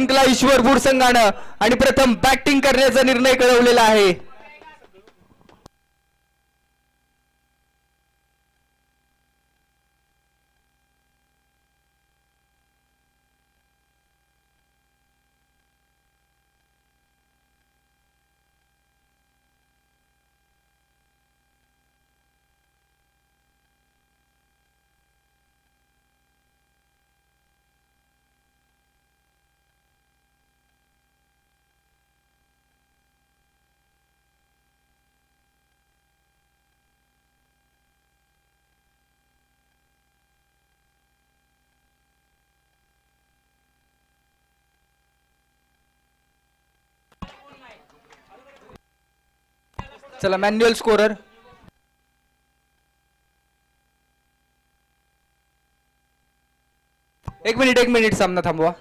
जिंकला ईश्वरपूर संघानं आणि प्रथम बॅटिंग करण्याचा निर्णय कळवलेला आहे. चला मॅन्युअल स्कोरर. एक मिनिट सामना थांबवा.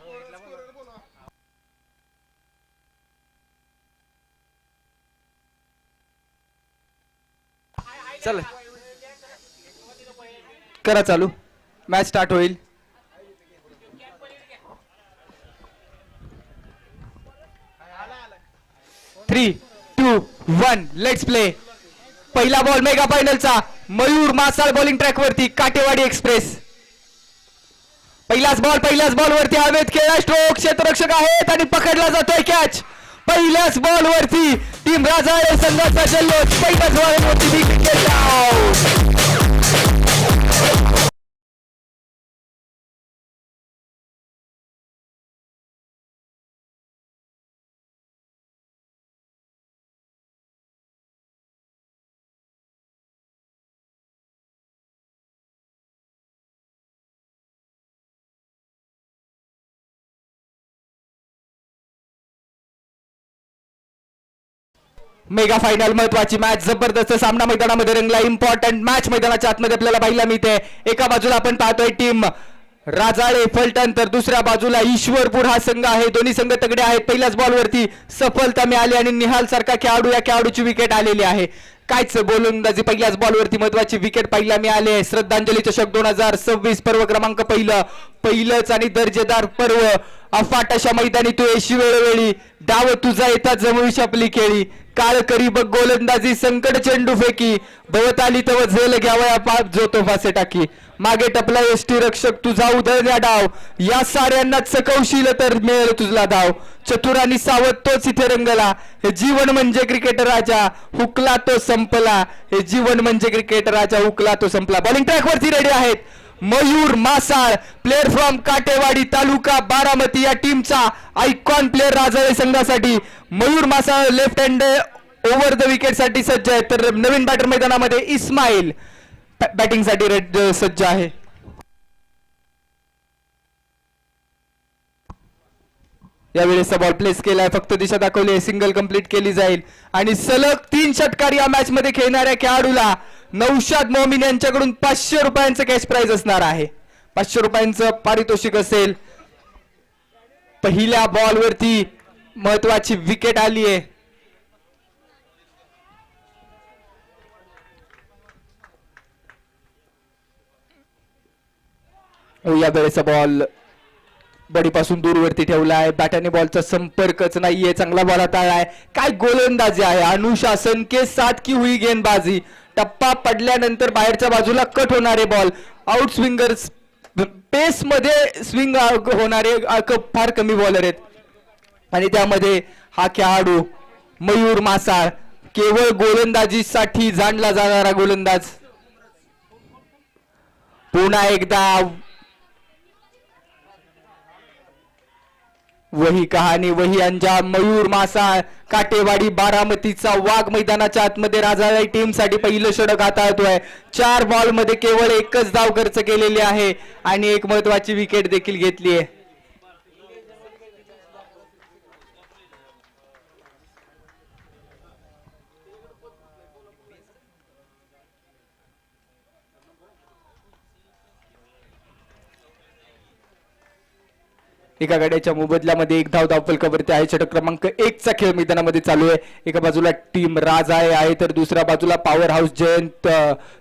चल करा चालू. मॅच स्टार्ट होईल. Three two one let's play. पहिला बॉल मेगा फायनलचा मयूर मासाळ बॉलिंग ट्रॅक वरती काटेवाडी एक्सप्रेस. पहिलाच बॉल वरती हवेत खेळला स्ट्रोक. क्षेत्ररक्षक आहेत आणि पकडला जातोय कॅच. पहिल्याच बॉल वरती टीम राजाळे संघाचा जल्लोष. पहिल्याच बॉल वरती विकेट आउट. मेगा फायनल महत्वाची मॅच जबरदस्त सामना मैदानामध्ये रंगला. इम्पॉर्टंट मॅच मैदानाच्या आतमध्ये आपल्याला पाहायला मिळते. एका बाजूला आपण पाहतोय टीम राजाळे फलटण तर दुसऱ्या बाजूला ईश्वरपूर हा संघ आहे. दोन्ही संघ तगडे आहेत. पहिल्याच बॉलवरती सफलता मिळाली आणि निहाल सारखा खेळाडू या खेळाडूची विकेट आलेली आहे. कायच गोलंदाजी पहिल्याच बॉलवरती महत्वाची विकेट पाहायला मिळाली. श्रद्धांजली चषक 2026 पर्व क्रमांक पहिलंच आणि दर्जेदार पर्व. अफाट अशा मैदानी तू येशी वेळोवेळी डाव तुझा येता जमवी आपली केळी. काळ करी बघ गोलंदाजी संकट चेंडू फेकी. भवत आली तव झेल घ्यावया पाप जो तो फासे टाकी. मागे टपला यष्टी रक्षक तुझा उधळण्या डाव. या साऱ्यांना चकवशील तर मिळेल तुझला धाव. चतुर आणि सावध तोच इथे रंगला. हे जीवन म्हणजे क्रिकेट राजा हुकला तो संपला. हे जीवन म्हणजे क्रिकेट राजा हुकला तो संपला. बॉलिंग ट्रॅक वरती रेडी आहेत मयूर मासाळ प्लेअर फ्रॉम काटेवाडी तालुका बारामती. या टीमचा आयकॉन प्लेअर राजाळे संघासाठी Mayur Masal left hand over the wicket साठी सज्ज आहे. तर नवीन बॅटर मैदानामध्ये इस्माईल बॅटिंग साठी सज्ज आहे. यावेळेस बॉल प्लेस केलाय. फक्त दिशा दाखवली आहे. सिंगल कंप्लीट केली जाईल आणि सलग 3 षटकार या मॅच मध्ये खेळणाऱ्या खेळाडूला नौशाद मोमीन यांच्याकडून 500 रुपयांचं कॅश प्राइज असणार आहे. 500 रुपयांचं पारितोषिक असेल. पहिल्या बॉल वरती महत्वाची विकेट आली आहे. या वेळेचा बॉल बडीपासून दूरवरती ठेवलाय. बॅटाने बॉलचा संपर्कच नाहीये. चांगला बॉल हाताळलाय. काय गोलंदाजी आहे. अनुशासन के साथ की हुई गेंदबाजी. टप्पा पडल्यानंतर बाहेरच्या बाजूला कट होणारे बॉल. आउट स्विंगर्स पेस मध्ये स्विंग होणारे फार कमी बॉलर आहेत आणि त्यामध्ये हा खेळाडू मयूर मासाळ केवळ गोलंदाजीसाठी जाणला जाणारा गोलंदाज. पुन्हा एकदा वही कहाणी वही अंजाम. मयूर मासाळ काटेवाडी बारामतीचा वाघ मैदानाच्या आतमध्ये राजाळे टीम साठी पहिलं षटक हाताळतोय. 4 बॉल मध्ये केवळ एकच धाव खर्च केलेली आहे आणि एक महत्वाची विकेट देखील घेतली आहे. एका गाड्याच्या मोबदल्यामध्ये 1 धाव धावफलकावरती आहे. षटक क्रमांक 1 चा खेळ मैदानामध्ये चालू आहे. एका बाजूला टीम राजाळे आहे तर दुसऱ्या बाजूला power house Jayant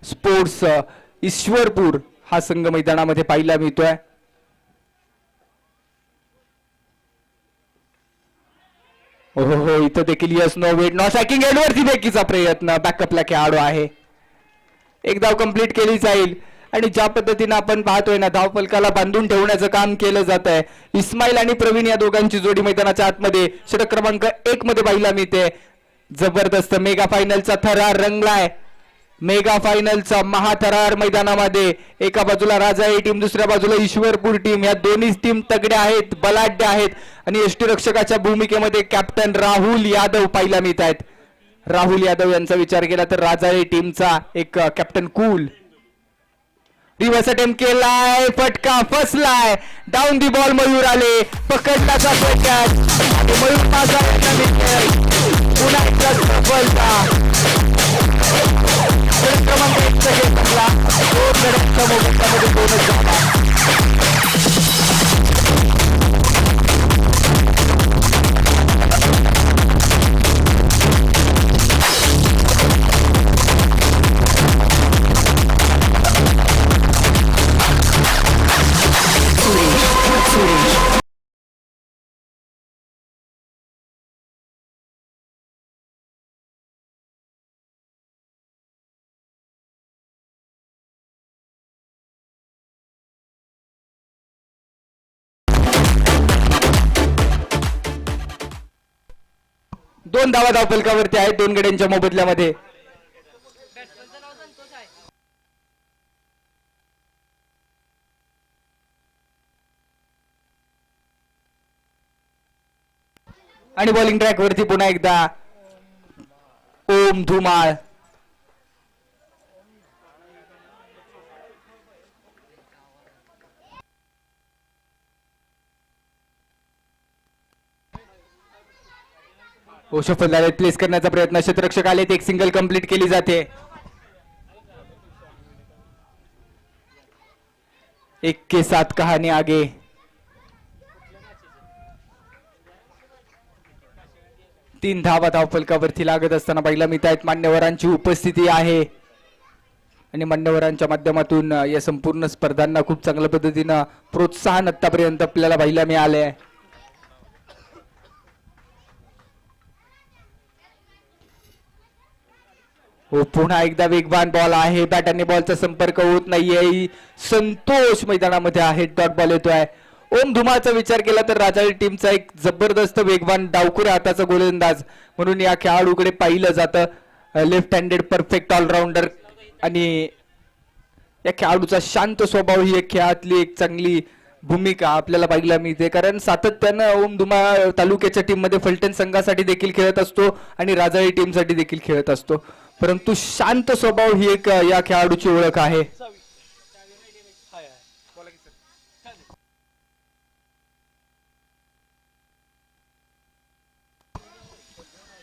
sports Ishwarpur हा संघ मैदानामध्ये पाहायला मिळतोय. हो इथं देखील yes no wait no striking एंडवरती फेकीचा प्रयत्न बॅकअपला खेळाडू आहे. एक धाव कंप्लीट केली जाईल आणि ज्या पद्धतीने आपण पाहतोय ना धावफलकाला बांधून ठेवण्याचं काम केलं जात आहे. इस्माईल आणि प्रवीण या दोघांची जोडी मैदानाच्या आतमध्ये षटक क्रमांक 1 मध्ये पाहायला मिळते. जबरदस्त मेगा फायनलचा थरार रंगलाय. मेगा फायनलचा महाथरार मैदानामध्ये एका बाजूला राजाई टीम दुसऱ्या बाजूला ईश्वरपूर टीम या दोन्ही टीम तगड्या आहेत बलाढ्य आहेत आणि यष्टीरक्षकाच्या भूमिकेमध्ये कॅप्टन राहुल यादव पाहायला मिळत आहेत. राहुल यादव यांचा विचार केला तर राजाई टीमचा एक कॅप्टन कूल रिव्हर्स अटेम्प्ट केलाय फटका फसलाय डाऊन दी बॉल मयूर आले पकडण्याचा प्रयत्न मयूर पुन्हा एकदा सफलता क्रमांक 1 चा खेळ संपला. 2 गड्यांच्या मोबदल्यामध्ये 2च धावा. दोन धावा धावफलकावरती आहेत 2 गड्यांच्या मोबदल्यामध्ये. आणि बॉलिंग ट्रॅक वरती पुन्हा एकदा ओम धुमाळ. सफल झाले प्लेस करण्याचा प्रयत्न क्षेत्ररक्षक आलेत. एक सिंगल कंप्लीट केली जाते. 1 के 7 कहाणी आगे. तीन धावा धावफलकावरती लागत असताना पाहिला मिळत आहेत. मान्यवरांची उपस्थिती आहे आणि मान्यवरांच्या माध्यमातून या संपूर्ण स्पर्धांना खूप चांगल्या पद्धतीनं प्रोत्साहन आतापर्यंत आपल्याला पाहायला मिळाले आहे. हो पुन्हा एकदा वेगवान बॉल आहे. बॅट आणि बॉलचा संपर्क होत नाहीये. संतोष मैदानामध्ये आहे. डॉट बॉल येतोय. ओम धुमाळचा विचार केला तर राजाळी टीमचा एक जबरदस्त वेगवान डावखुऱ्या हाताचा गोलंदाज म्हणून या खेळाडूकडे पाहिलं जातं. लेफ्ट हँडेड परफेक्ट ऑलराऊंडर आणि या खेळाडूचा शांत स्वभाव ही एक खेळातली एक चांगली भूमिका आपल्याला पाहायला मिळते. कारण सातत्यानं ओम धुमाळ तालुक्याच्या टीम मध्ये फलटण संघासाठी देखील खेळत असतो आणि राजाळी टीम साठी देखील खेळत असतो. परंतु शांत स्वभाव ही एक या खेळाडूची ओळख आहे.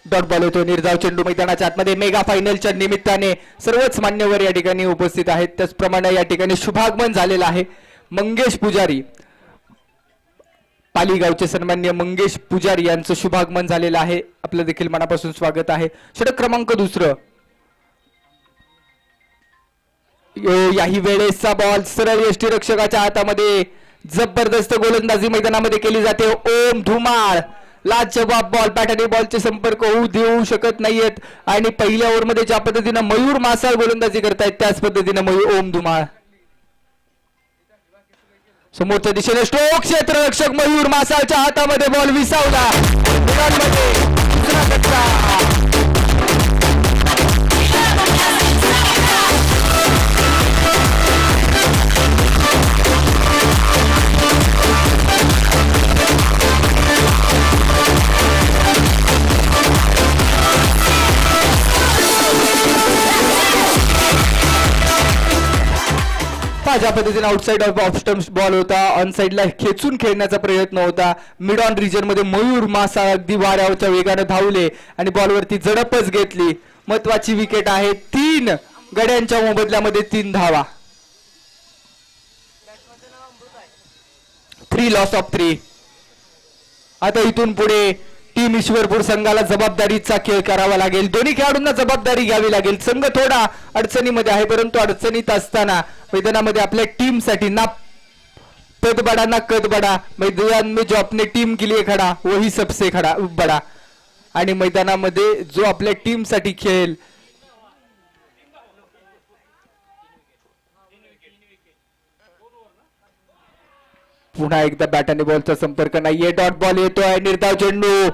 डॉट बॉल होतो. निर्धाव चेंडू मैदानाच्या आतमध्ये. मेगा फायनलच्या निमित्ताने सर्वच मान्यवर या ठिकाणी उपस्थित आहेत. त्याचप्रमाणे या ठिकाणी शुभागमन झालेलं आहे. मंगेश पुजारी पालीगावचे सन्मान्य मंगेश पुजारी यांचं शुभागमन झालेलं आहे. आपलं देखील मनापासून स्वागत आहे. षटक क्रमांक 2. याही वेळेसचा बॉल सरळ यष्टीरक्षकाच्या हातामध्ये. जबरदस्त गोलंदाजी मैदानामध्ये केली जाते. ओम धुमाळ लाजवाब बॉल. बॅट आणि बॉलचे संपर्क होऊ देऊ शकत नाहीयेत आणि पहिल्या ओव्हरमध्ये ज्या पद्धतीनं मयूर मासाळ गोलंदाजी करतायत त्याच पद्धतीनं ओम धुमाळ. समोरच्या दिशेने स्ट्रोक. क्षेत्ररक्षक मयूर मासाळच्या हातामध्ये बॉल विसावला. ज्या पद्धतीने आउटसाइड ऑफ स्टंप्स बॉल होता. ऑन साइडला खेचून खेळण्याचा प्रयत्न होता. मिड ऑन रिजन मध्ये मयूर मासाळ अगदी वाऱ्यावरच्या वेगाने धावले आणि बॉलवरती झडपच घेतली. महत्वाची विकेट आहे. 3 गड्यांच्या मोबदल्यामध्ये 3 धावा. 3 लॉस ऑफ 3. आता इथून पुढे टीम ईश्वरपूर संघाला जबाबदारीचा खेळ करावा लागेल. दोन्ही खेळाडूंना जबाबदारी घ्यावी लागेल. संघ थोडा अडचणीमध्ये आहे परंतु अडचणीत असताना मैदानामध्ये आपल्या टीम साठी ना पद बडा ना कद बडा. मैदान में जो अपने टीम के लिए खड़ा वही सबसे खड़ा बड़ा. आणि मैदानामध्ये जो आपल्या टीम साठी खेळेल. पुन्हा एकदा बॅट आणि बॉलचा संपर्क नाहीये. डॉट बॉल येतोय. निर्धाव चेंडू.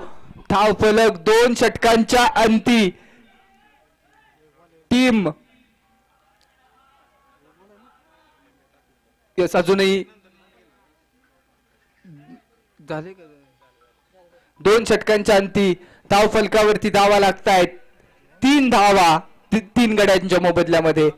धाव फलक 2 षटकांच्या अंती. टीम यस अजूनही झाले का 2 षटकांच्या अंती धाव फलकावरती धावा लागतायत. 3 धावा 3 गड्यांच्या मोबदल्यामध्ये.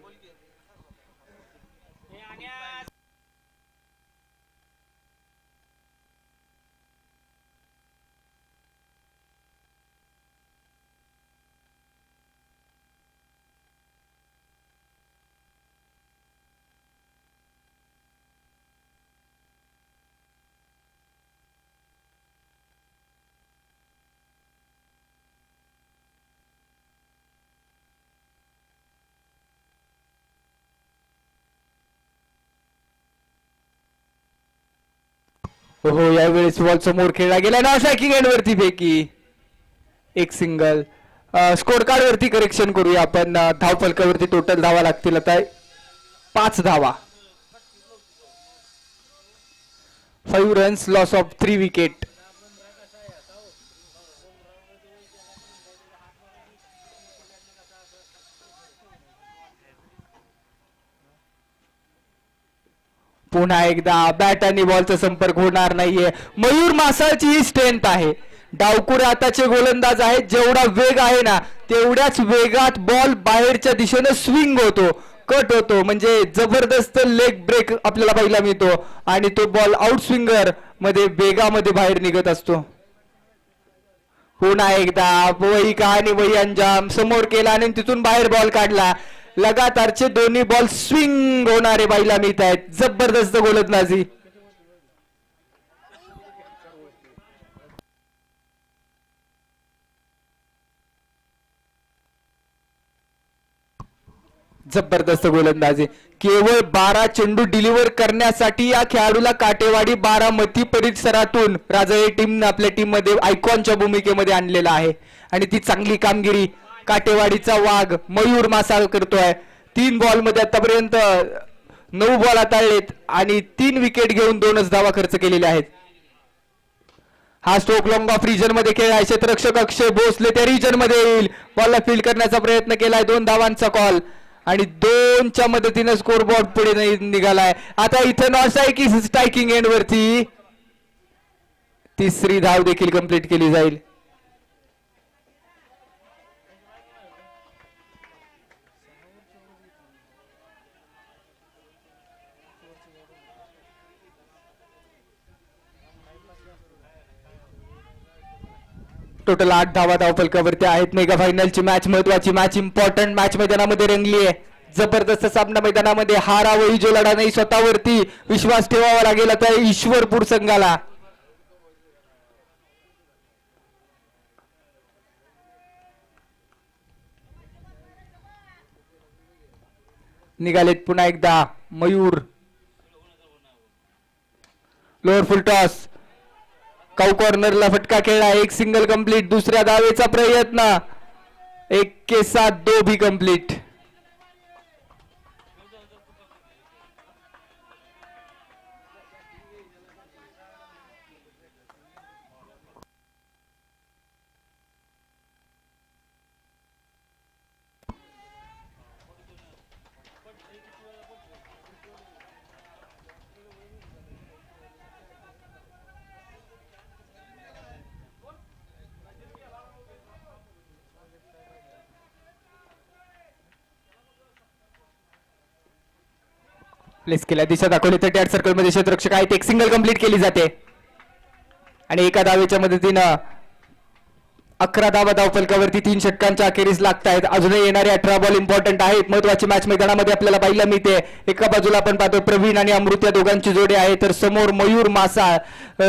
हो यावेळेस बॉल समोर खेळला गेला. नॉन स्ट्रायकिंग एंड वरती फेकी. एक सिंगल. स्कोर कार्ड वरती करेक्शन करूया आपण. धाव फलकावरती टोटल धावा लागतील आता 5 धावा. 5 रन्स लॉस ऑफ 3 विकेट. पुन्हा एकदा बॅट आणि बॉलचा संपर्क होणार नाहीये. मयूर मासाळची ही स्ट्रेंथ आहे. डावकुरे आताचे गोलंदाज आहेत. जेवढा वेग आहे ना तेवढ्याच वेगात बॉल बाहेरच्या दिशेने स्विंग होतो, कट होतो. म्हणजे जबरदस्त लेग ब्रेक आपल्याला पाहायला मिळतो आणि तो बॉल आउट स्विंगर मध्ये वेगामध्ये बाहेर निघत असतो. पुन्हा एकदा वही कहाणी वही अंजाम. समोर केला आणि तिथून बाहेर बॉल काढला. लगातारचे दोन्ही बॉल स्विंग होणारे पाहायला मिळत आहेत. जबरदस्त गोलंदाजी. जबरदस्त गोलंदाजी. केवळ 12 चेंडू डिलिव्हर करण्यासाठी या खेळाडूला काटेवाडी बारामती परिसरातून राजाळे टीम आपल्या टीम मध्ये आयकॉनच्या भूमिकेमध्ये आणलेला आहे आणि ती चांगली कामगिरी काटेवाडीचा वाघ मयूर मासाळ करतोय. 3 बॉल मध्ये आतापर्यंत 9 बॉल हाताळलेत आणि 3 विकेट घेऊन 2च धावा खर्च केलेल्या आहेत. हा स्ट्रोक लॉंग ऑफ रिजन मध्ये खेळाय. क्षेत्ररक्षक अक्षय भोसले त्या रिजन मध्ये येईल. बॉलला फील्ड करण्याचा प्रयत्न केलाय. 2 धावांचा कॉल आणि 2च्या मदतीने स्कोर बोर्ड पुढे निघालाय. आता इथं नॉन स्ट्रायकिंग एंड वरती 3री धाव देखील कंप्लीट केली जाईल. टोटल 8 धावा धावफलकावरती आहेत. मेगा फायनलची मॅच, महत्वाची मॅच, इम्पॉर्टंट मॅच मैदानामध्ये रंगली आहे. जबरदस्त सामना मैदानामध्ये. हारावही जो लढा नाही, स्वतःवरती विश्वास ठेवावा लागेल आता ईश्वरपूर संघाला. निघालेत पुन्हा एकदा Mayur. Lower full toss. Cow कॉर्नरला फटका खेळला. 1 सिंगल कंप्लीट. दुसऱ्या धावेचा प्रयत्न. 1 के साथ 2 भी कंप्लीट. प्लेस केल्या. दिशा दाखवली 38 सर्कल मध्ये क्षेत्ररक्षक आहेत. 1 सिंगल कंप्लीट केली जाते आणि एका धावेच्या मदतीनं 11 धावा धावफलकावरती 3 षटकांच्या अखेरीस लागतायत. अजूनही येणारे 18 बॉल इम्पॉर्टंट आहेत. महत्वाची मॅच मैदानामध्ये आपल्याला पाहायला मिळते. एका बाजूला आपण पाहतो प्रवीण आणि अमृत या दोघांची जोडी आहे, तर समोर मयूर मासाळ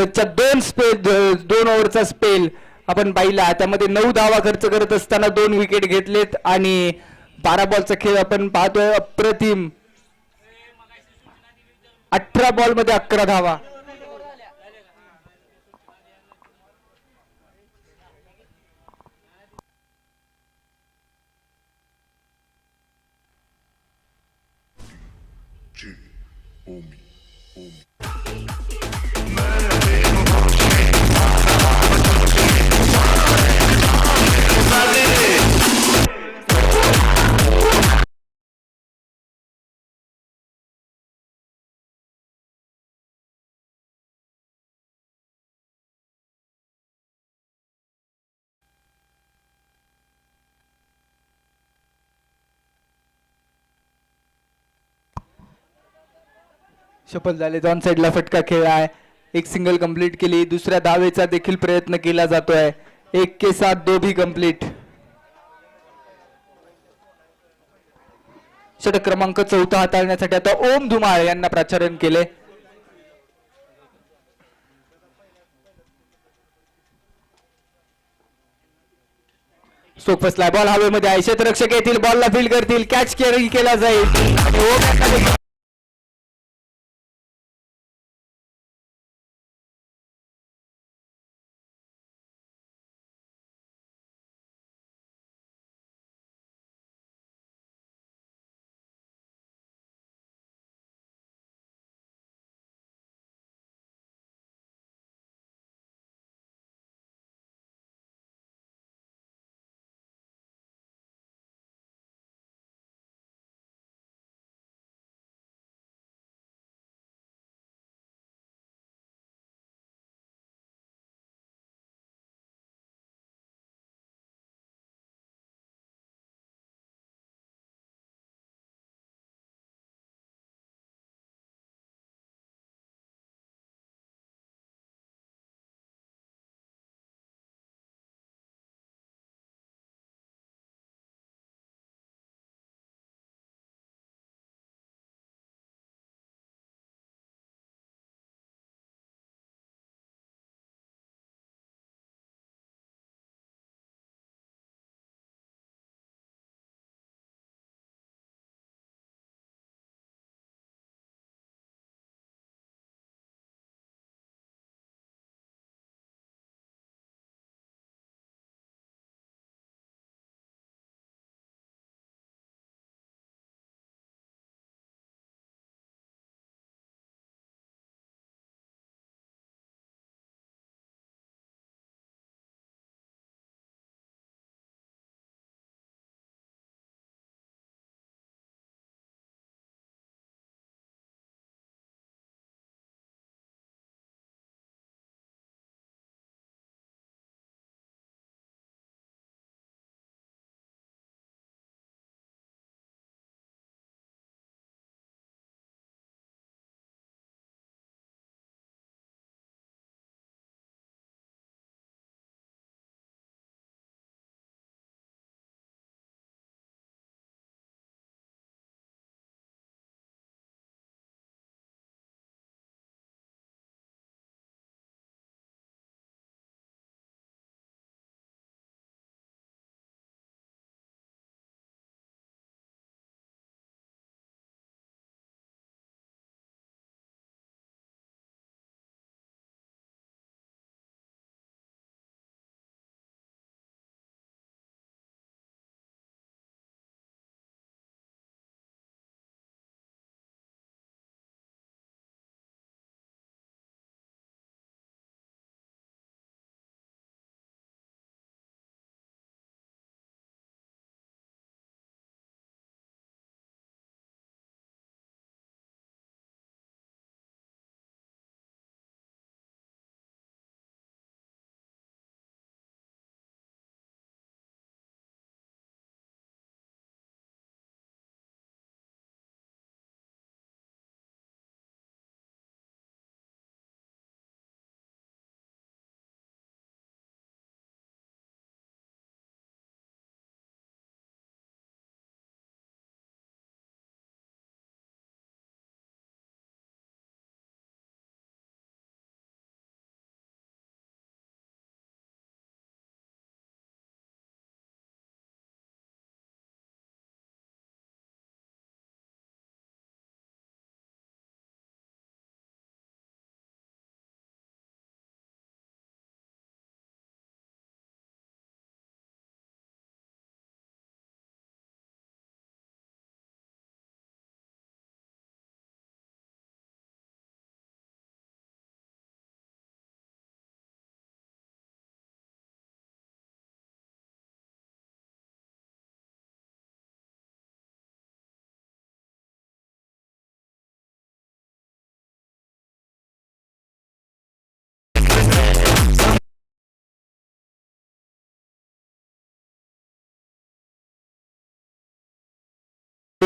च्या 2 ओव्हरचा स्पेल आपण पाहिला. त्यामध्ये 9 धावा खर्च करत असताना 2 विकेट घेतलेत आणि 12 बॉलचा खेळ आपण पाहतोय. अप्रतिम. 18 बॉल मध्ये 11 धावा. सफल झाले. ऑन साइडला फटका खेळलाय. एक सिंगल कंप्लीट केली. दुसऱ्या धावेचा देखील प्रयत्न केला जातोय. 1 के साथ 2 भी कंप्लीट. षटक क्रमांक 4 हाताळण्यासाठी आता ओम धुमाळ यांना प्राचारण केले. स्टोक फसलाय. बॉल हवेमध्ये आहे. क्षेत्ररक्षक येतील. बॉलला फील्ड करतील. कॅच केला जाईल.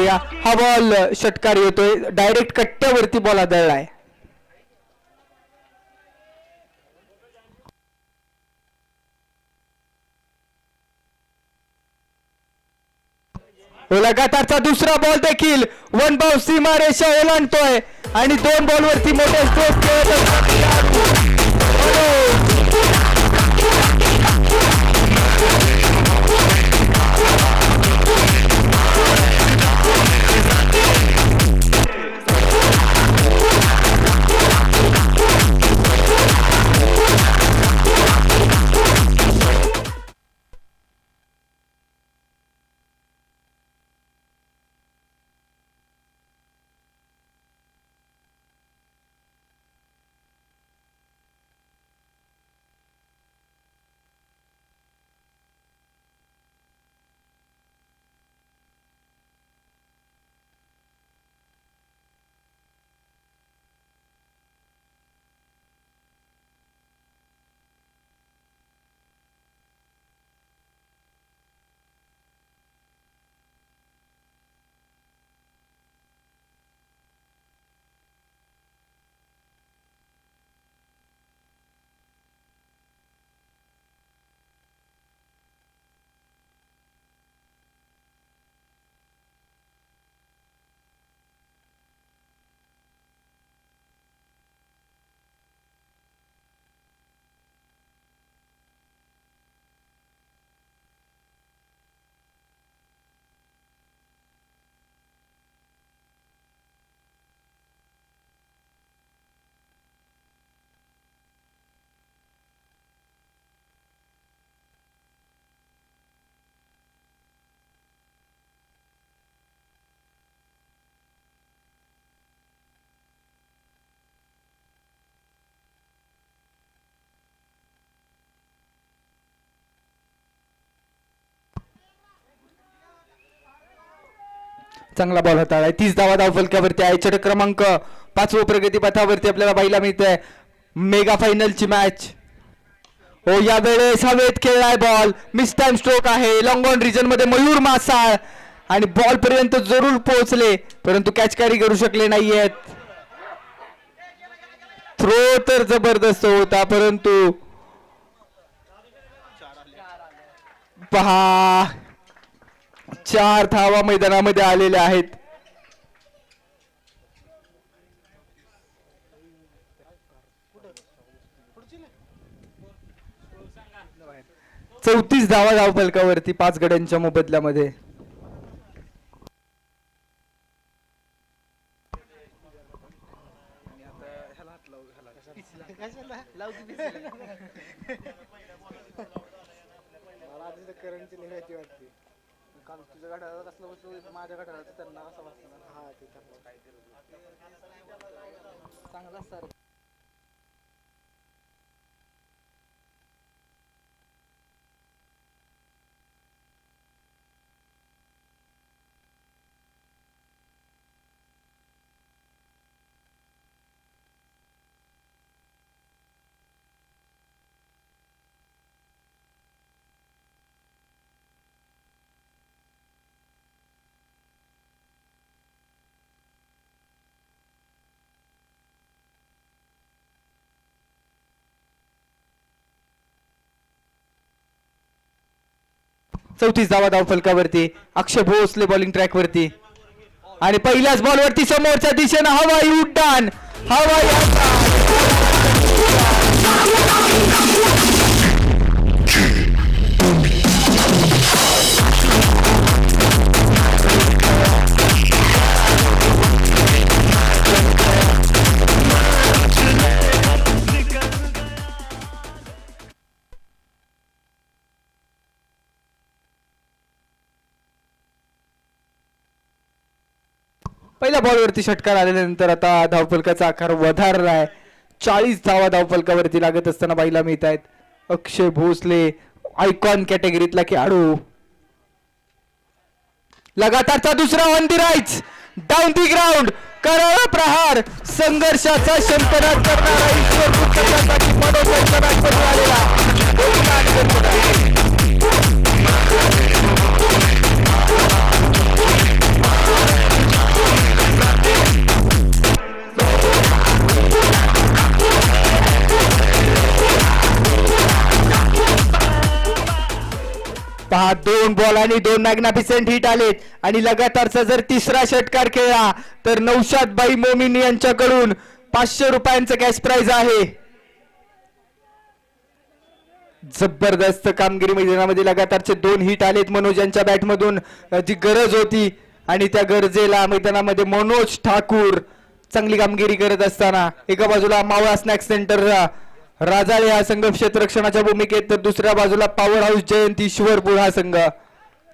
या. हा बॉल षटकार येतोय, डायरेक्ट कट्ट्यावरती बॉल आदळलाय. लगातारचा दुसरा बॉल देखील वन बाउंस सीमारेषा ओलांडतोय आणि 2 बॉलवरती मोठे स्ट्रोक खेळत असतात. चांगला बॉल हाताळलाय. 30 धावा धावफलकावरती आहे. षटक क्रमांक 5 प्रगतीपथावरती आपल्याला पाहायला मिळतंय मेगा फायनलची मॅच. हो, यावेळेस हवेत खेळलाय बॉल. मिस टाइम स्ट्रोक आहे. लॉंग ऑन रिजन मध्ये मयूर मासाळ आणि बॉल पर्यंत जरूर पोहोचले परंतु कॅच कॅरी करू शकले नाहीयेत. थ्रो तर जबरदस्त होता परंतु पहा 4 धावा मैदानामध्ये आलेल्या आहेत. चौतीस धावा धावफलकावरती 5 गड्यांच्या मोबदल्यामध्ये. चौतीस धावा धावफलकावरती. अक्षय भोसले बॉलिंग ट्रॅक वरती आणि पहिल्याच बॉल वरती समोरच्या दिशेनं हवाई उड्डाण. पहिल्या बॉलवरती षटकार आल्यानंतर आता धावफलकाचा आकार वधारलाय. 40 धावा धावफलकावरती लागत असताना पाहायला मिळत आहेत. अक्षय भोसले आयकॉन कॅटेगरीतला खेळाडू. लगातारचा दुसरा on the rights down the ground करारा प्रहार संघर्षाचा शंतनाद करणारा ईश्वर पुस्तकासाठी मनोबलचा बॅटमन आलेला. पहा 2 बॉल आणि 2 मॅग्नाफिसेंट हिट आलेत आणि लगातारचा जर तिसरा षटकार खेळला तर नौशाद बाई मोमीन यांच्याकडून 500 रुपयांचं कॅश प्राइज आहे. जबरदस्त कामगिरी मैदानामध्ये लगातारचे 2 हिट आलेत मनोज यांच्या बॅटमधून. जी गरज होती आणि त्या गरजेला मैदानामध्ये मनोज ठाकूर चांगली कामगिरी करत असताना एका बाजूला मावळा स्नॅक्स सेंटर राजाळे हा संघ क्षेत्ररक्षणाच्या भूमिकेत तर दुसऱ्या बाजूला पॉवर हाऊस जयंती ईश्वरपूर हा संघ.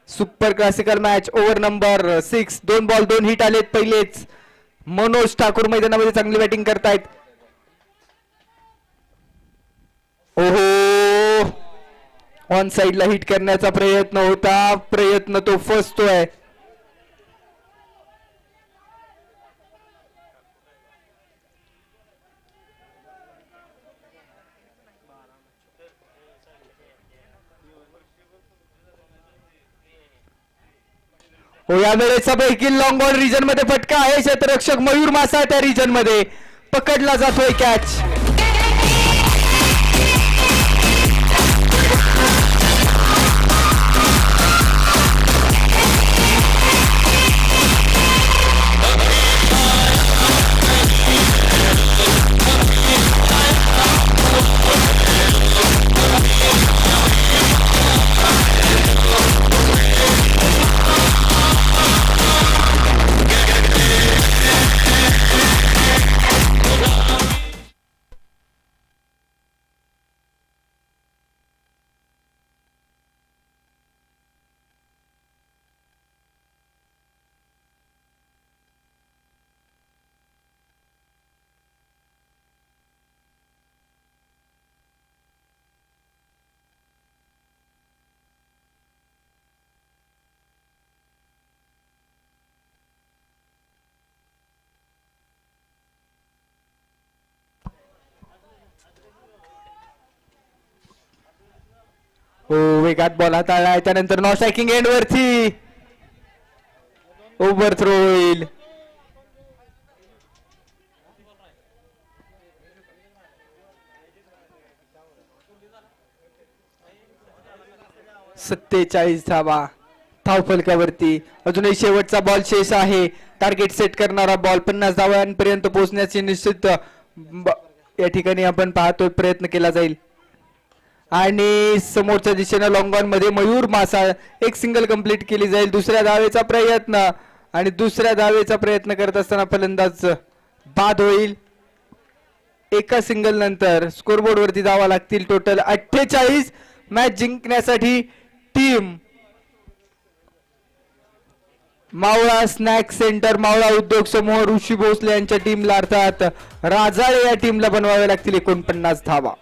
Super classical match over number 6. 2 ball 2 hit आलेत पहिलेच. मनोज ठाकूर मैदानामध्ये चांगली बॅटिंग करतायत. ओहो ऑन साइडला हिट करण्याचा प्रयत्न होता, प्रयत्न तो फसतोय. हो या वेळेचा देखील लॉंग ऑन रिजन मध्ये फटका आहे. क्षेत्ररक्षक मयूर मासा त्या रिजन मध्ये पकडला जातोय कॅच. हो वेगात बॉल हाताळलाय त्यानंतर नॉ स्ट्रायकिंग एंड वरती ओव्हर थ्रो होईल. सत्तेचाळीस धावा धावफलकावरती. अजूनही शेवटचा बॉल शेष आहे. टार्गेट सेट करणारा बॉल 50 धावांपर्यंत पोहोचण्याची निश्चित या ठिकाणी आपण पाहतोय प्रयत्न केला जाईल. आणि समोरच्या दिशेने लॉंग ऑन मध्ये मयूर मासाळ एक सिंगल कंप्लीट केली जाईल. दुसऱ्या धावेचा प्रयत्न आणि दुसऱ्या धावेचा प्रयत्न करत असताना फलंदाज बाद होईल. एका सिंगल नंतर स्कोरबोर्ड वरती धावा लागतील टोटल 48. मॅच जिंकण्यासाठी टीम मावळा स्नॅक सेंटर मावळा उद्योग समूह ऋषी भोसले यांच्या टीमला अर्थात राजाळे या टीमला बनवावे लागतील 49 धावा.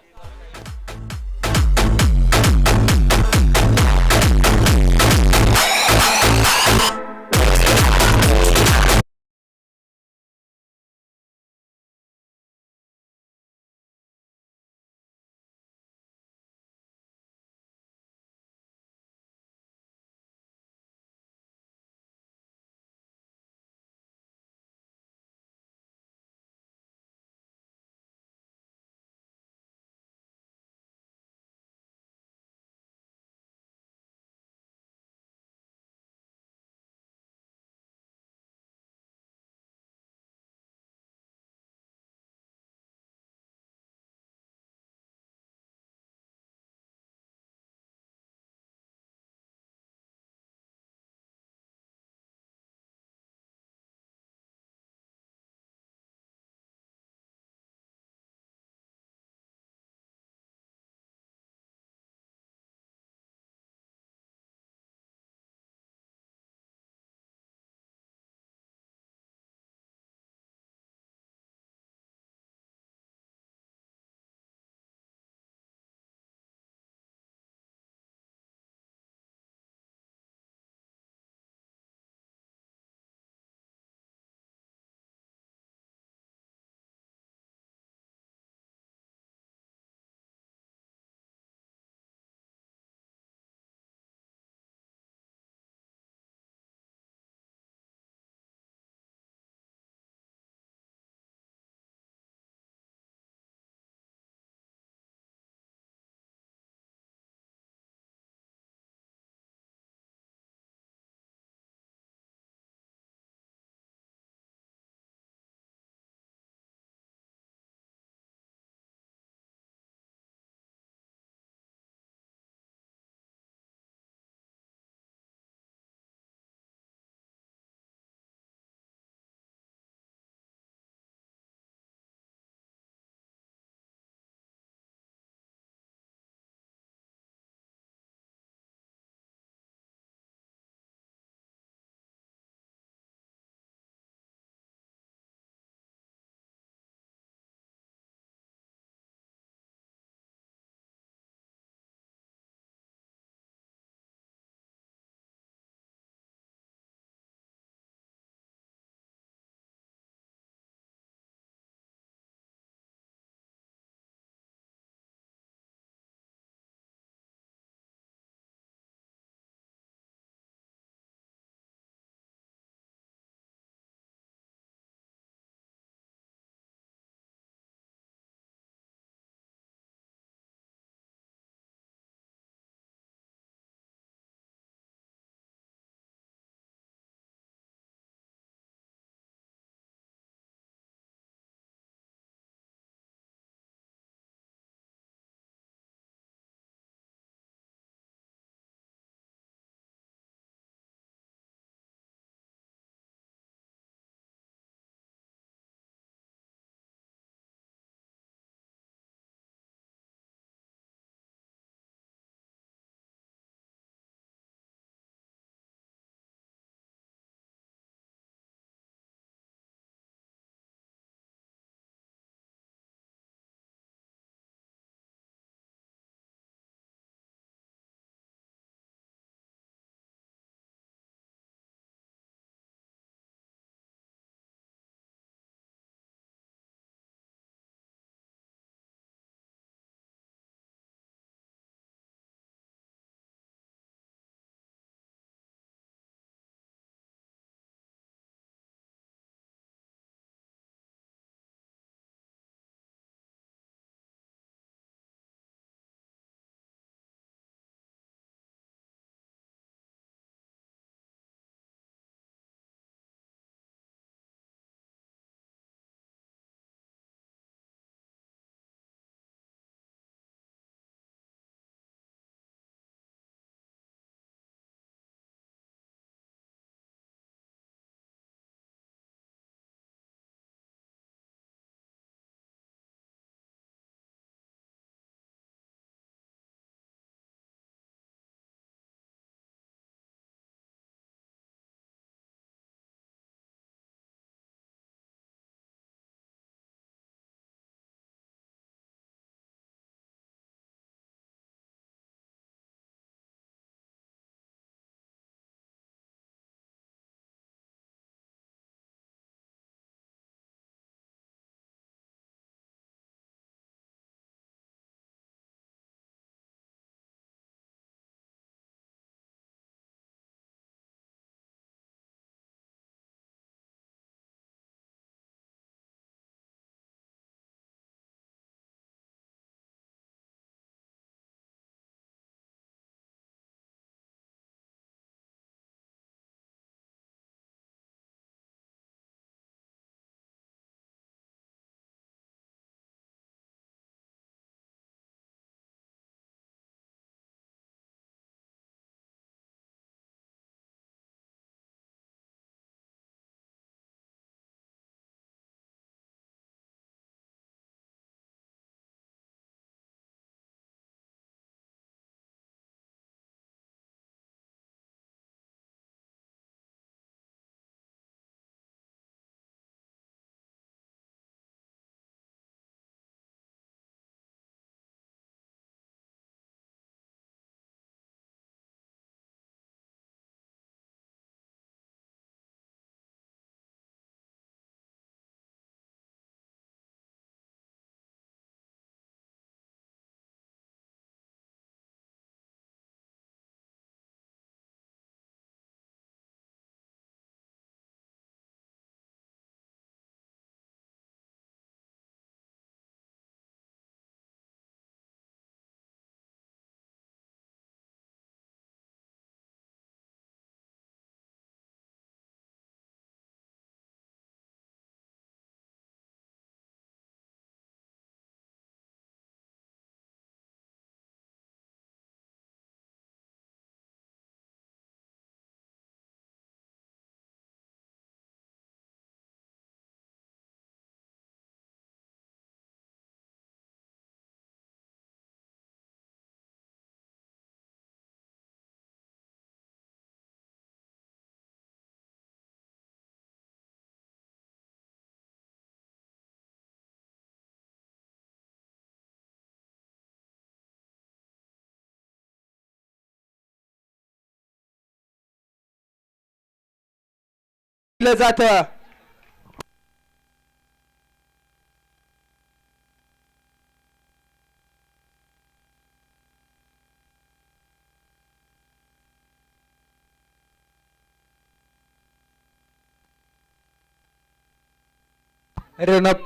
जात.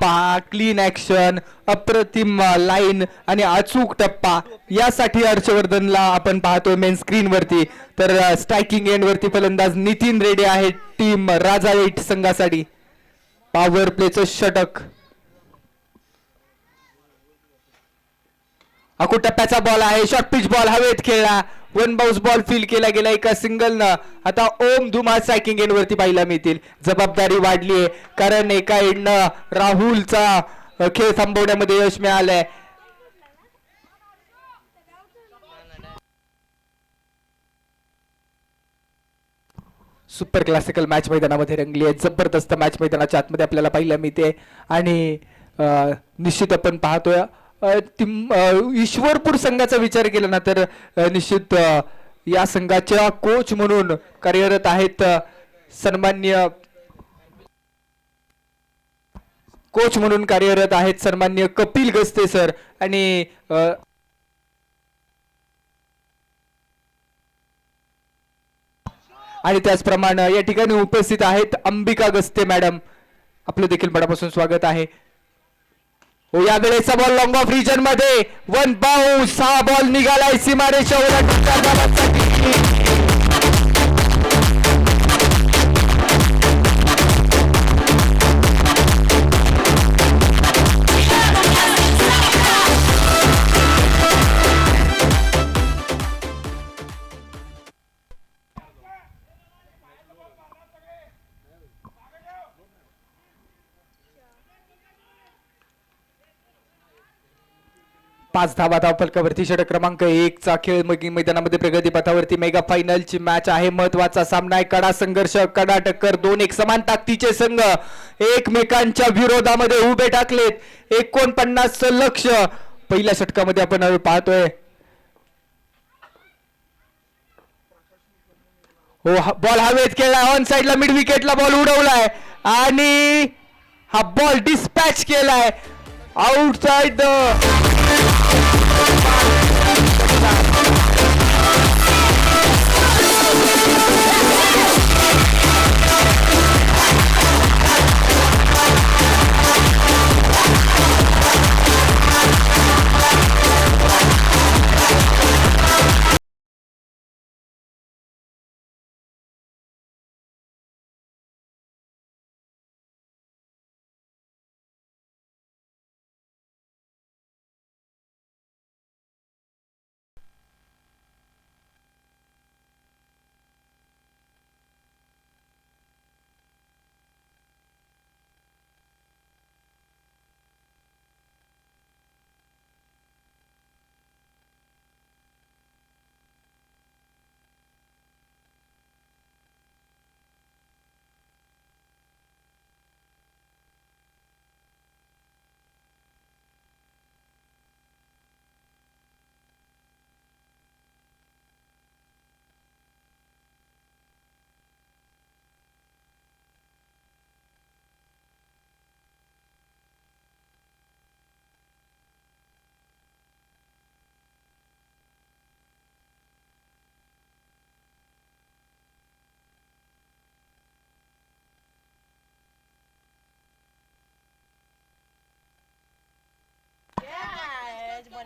पहा क्लीन ऍक्शन, अप्रतिम लाईन आणि अचूक टप्पा यासाठी हर्षवर्धनला आपण पाहतोय मेन स्क्रीन वरती. तर स्ट्रायकिंग एंड वरती फलंदाज नितीन रेडे आहे टीम राजाळे संघासाठी. पॉवर प्लेचं षटक. अकू टप्प्याचा बॉल आहे, शॉर्ट पिच बॉल हवेत खेळला, वन बाउन्स बॉल फील केला गेला एका सिंगल न. आता ओम धुमा स्ट्रायकिंग एंड वरती पाहायला मिळतील. जबाबदारी वाढली आहे कारण एका एंडनं राहुलचा खेळ थांबवण्यामध्ये यश मिळालंय. सुपर क्लासिकल मॅच मैदानामध्ये रंगली आहे. जबरदस्त मॅच मैदानाच्या आतमध्ये आपल्याला पाहायला मिळते आणि निश्चित आपण पाहतोय ईश्वरपूर संघाचा विचार केला ना तर निश्चित या संघाच्या कोच म्हणून कार्यरत आहेत सन्माननीय सन्माननीय कपिल गस्ते सर आणि त्याचप्रमाणे या ठिकाणी उपस्थित आहेत अंबिका गस्ते मॅडम. आपलं देखील मनापासून स्वागत आहे. हो, या वेळेचा बॉल लॉंग ऑफ रिजन मध्ये वन बाउन्स. हा बॉल निघालाय सीमारेषा ओलांडून. पाच धावा धावफलकावरती. षटक क्रमांक 1 चा खेळ मैदानामध्ये प्रगती पथावरती. मेगा फायनलची मॅच आहे. महत्वाचा सामना आहे. कडा संघर्ष, कडा टक्कर. दोन एक समान ताकदीचे संघ एकमेकांच्या विरोधामध्ये उभे टाकलेत. 49 लक्ष पहिल्या षटकामध्ये आपण पाहतोय. हो, बॉल हवेत खेळला. ऑन साइडला मिड विकेटला बॉल उडवलाय आणि हा बॉल डिस्पॅच केलाय आउटसाइड द.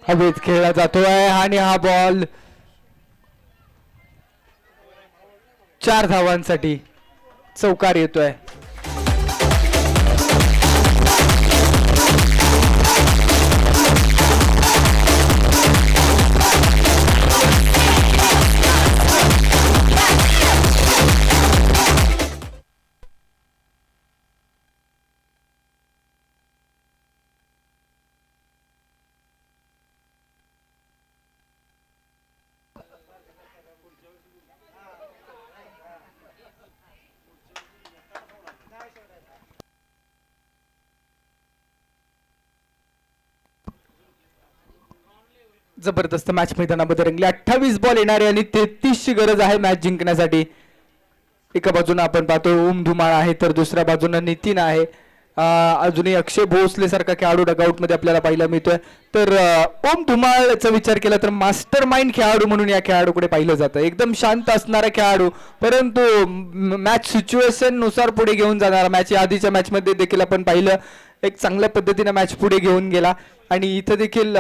हवेत खेळला जातोय आणि हा बॉल 4 धावांसाठी चौकार येतोय. जबरदस्त मॅच मैदानामध्ये रंगली. 28 बॉल येणारे आणि 33 ची गरज आहे मॅच जिंकण्यासाठी. एका बाजूने आपण पाहतो ओम धुमाळ आहे तर दुसऱ्या बाजूने नितीन आहे. अजूनही अक्षय भोसले सारखा खेळाडू डगआउट मध्ये आपल्याला पाहायला मिळतोय. तर ओम धुमाळचा विचार केला तर मास्टर माइंड खेळाडू म्हणून या खेळाडूकडे पाहिलं जातं. एकदम शांत असणारा खेळाडू, परंतु मॅच सिच्युएशन नुसार पुढे घेऊन जाणारा. मॅच आधीच्या मॅच मध्ये देखील आपण पाहिलं एक चांगल्या पद्धतीने मॅच पुढे घेऊन गेला. आणि इथं देखील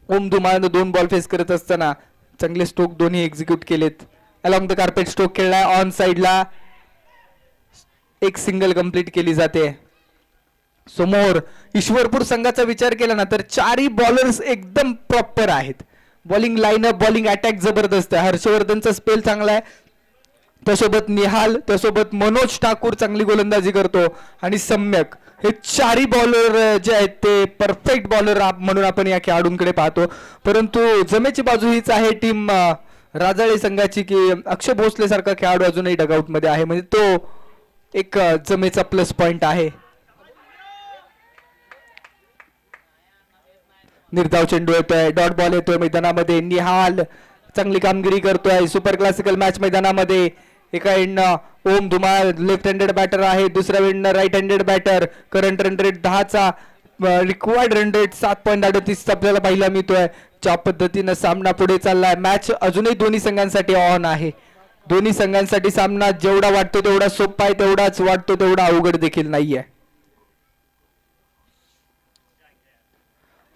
ओम धुमाळनं 2 बॉल फेस करत असताना चांगले स्ट्रोक दोन्ही एक्झिक्यूट केलेत. अलॉंग द कार्पेट स्ट्रोक खेळलाय ऑन साइडला, एक सिंगल कंप्लीट केली जाते. समोर ईश्वरपूर संघाचा विचार केला ना तर 4ही बॉलर्स एकदम प्रॉपर आहेत. बॉलिंग लाईनअप, बॉलिंग अटॅक जबरदस्त आहे. हर्षवर्धनचा स्पेल चांगला आहे, त्यासोबत निहाल, त्यासोबत मनोज ठाकूर चांगली गोलंदाजी करतो आणि सम्यक. हे 4ही बॉलर जे आहेत ते परफेक्ट बॉलर म्हणून आपण या खेळाडूंकडे पाहतो. परंतु जमेची बाजू हीच आहे टीम राजाळे संघाची की अक्षय भोसले सारखा खेळाडू अजूनही डगआउट मध्ये आहे, म्हणजे तो एक जमेचा प्लस पॉइंट आहे. निर्धाव चेंडू येतोय, डॉट बॉल येतोय मैदानामध्ये. निहाल चांगली कामगिरी करतोय सुपर क्लासिकल मॅच मैदानामध्ये. एका एंडनं Om Dhumal left handed batter आहे, दुसऱ्या एंडनं right handed batter. Current run rate 10चा, रिक्वायर्ड रन रेट 7.38 आपल्याला पाहायला मिळतोय. ज्या पद्धतीनं सामना पुढे चाललाय, मॅच अजूनही दोन्ही संघांसाठी ऑन आहे. दोन्ही संघांसाठी सामना जेवढा वाटतो तेवढा सोपा आहे, तेवढाच वाटतो तेवढा अवघड देखील नाहीये.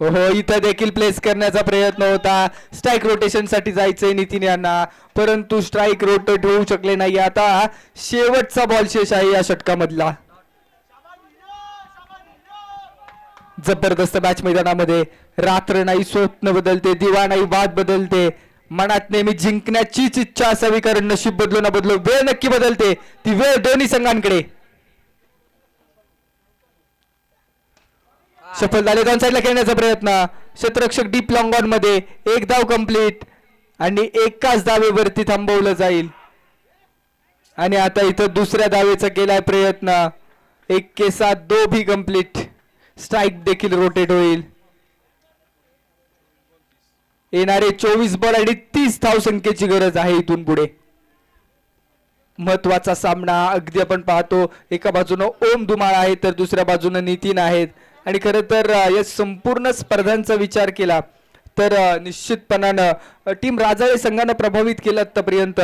हो, इथं देखील प्लेस करण्याचा प्रयत्न होता. स्ट्राईक रोटेशन साठी जायचंय नितीन यांना, परंतु स्ट्राईक रोटेट होऊ शकले नाही. आता शेवटचा बॉल शेष आहे या षटकामधला. जबरदस्त मॅच मैदानामध्ये. रात्र नाही स्वप्न बदलते, दिवा नाही वाद बदलते. मनात नेहमी जिंकण्याचीच इच्छा असावी, कारण नशीब बदलो ना बदलो वेळ नक्की बदलते. ती वेळ दोन्ही संघांकडे. सफल झाले, दोन साईडला खेळण्याचा प्रयत्न. क्षेत्ररक्षक डीप लॉंग ऑन मध्ये. एक धाव कंप्लीट आणि एकाच धावेवरती थांबवलं जाईल. आणि आता इथं दुसऱ्या धावेचा केलाय प्रयत्न. 1 के साथ 2 भी कंप्लीट. स्ट्राईक देखील रोटेट होईल. येणारे 24 बॉल आणि 30 धाव संख्येची गरज आहे इथून पुढे. महत्वाचा सामना अगदी आपण पाहतो, एका बाजूनं ओम धुमाळ आहे तर दुसऱ्या बाजूनं नितीन आहेत. आणि खरं तर या संपूर्ण स्पर्धांचा विचार केला तर निश्चितपणानं टीम राजाळे संघानं प्रभावित केलं आतापर्यंत.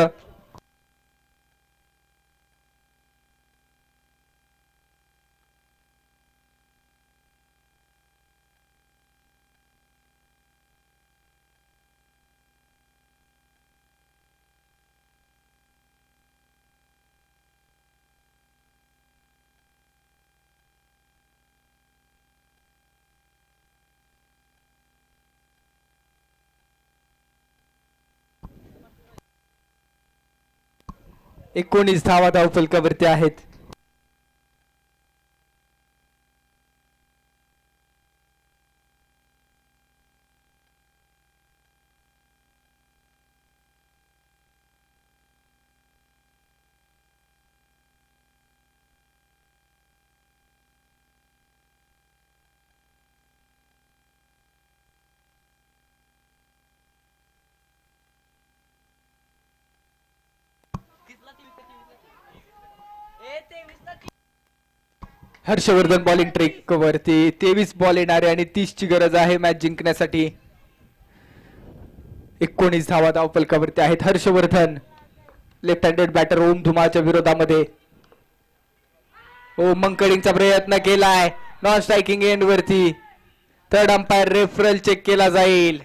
एकोणीस धावा धावफलकावरती आहेत. हर्षवर्धन बॉलिंग ट्रेक वरती. 23 बॉल येणारे आणि 30 ची गरज आहे मॅच जिंकण्यासाठी. 19 धावा धावफलकावरती आहेत. हर्षवर्धन लेफ्ट हँडेड बॅटर ओम धुमाळच्या विरोधामध्ये. ओम मंकडींगचा प्रयत्न केलाय नॉन स्ट्रायकिंग एंड वरती. थर्ड अंपायर रेफरल चेक केला जाईल.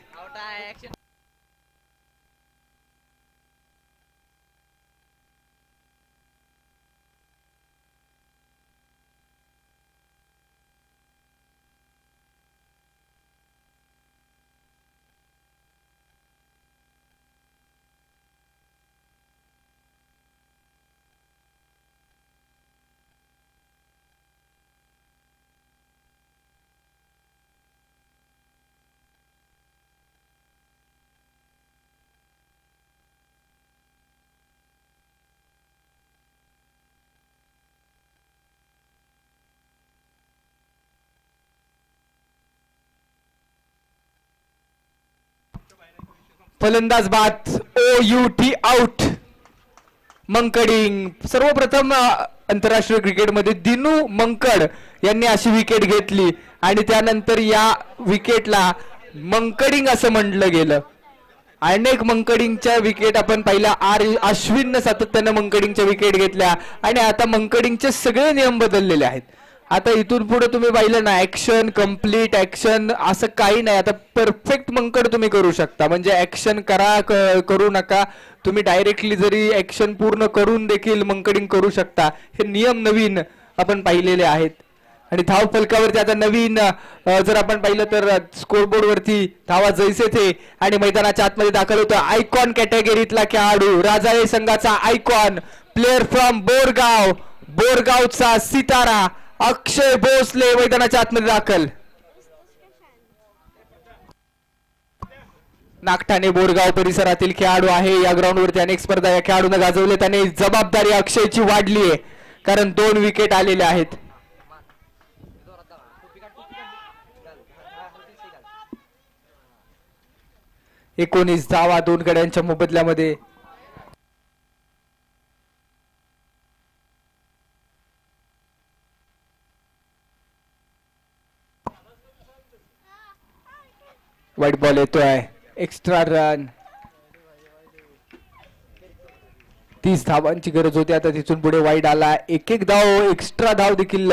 फलंदाज बाद. OUT out. मंकडिंग सर्वप्रथम आंतरराष्ट्रीय क्रिकेटमध्ये दिनू मंकड यांनी अशी विकेट घेतली आणि त्यानंतर या विकेटला मंकडिंग असं म्हटलं गेलं. अनेक मंकडिंगच्या विकेट आपण पाहिल्या. अश्विननं सातत्यानं मंकडिंगच्या विकेट घेतल्या आणि आता मंकडिंगचे सगळे नियम बदललेले आहेत. आता इथून पुढे तुम्ही पाहिलं ना, ऍक्शन कम्प्लीट ऍक्शन असं काही नाही. आता परफेक्ट मंकड तुम्ही करू शकता. म्हणजे ऍक्शन करा करू नका, तुम्ही डायरेक्टली जरी ऍक्शन पूर्ण करून देखील मंकडिंग करू शकता. हे नियम नवीन आपण पाहिलेले आहेत. आणि धाव फलकावरती आता नवीन जर आपण पाहिलं तर स्कोरबोर्ड वरती धावा जैसे थे आणि मैदानाच्या आतमध्ये दाखल होतो आयकॉन कॅटेगरीतला खेळाडू, राजाळे संघाचा आयकॉन, प्लेअर फ्रॉम बोरगाव, बोरगावचा सितारा अक्षय भोसले मैदानाच्या आतमध्ये दाखल. नागठाणे बोरगाव परिसरातील खेळाडू आहे. या ग्राउंडवरती अनेक स्पर्धा या खेळाडूने गाजवले. त्याने जबाबदारी अक्षयची वाढली आहे कारण 2 विकेट आलेल्या आहेत. 19 धावा 2 गड्यांच्या मोबदल्यामध्ये. वाईट बॉल येतोय, एक्स्ट्रा रन. 30 धावांची गरज होती. आता तिथून पुढे वाईट आला. एक धाव एक्स्ट्रा धाव देखील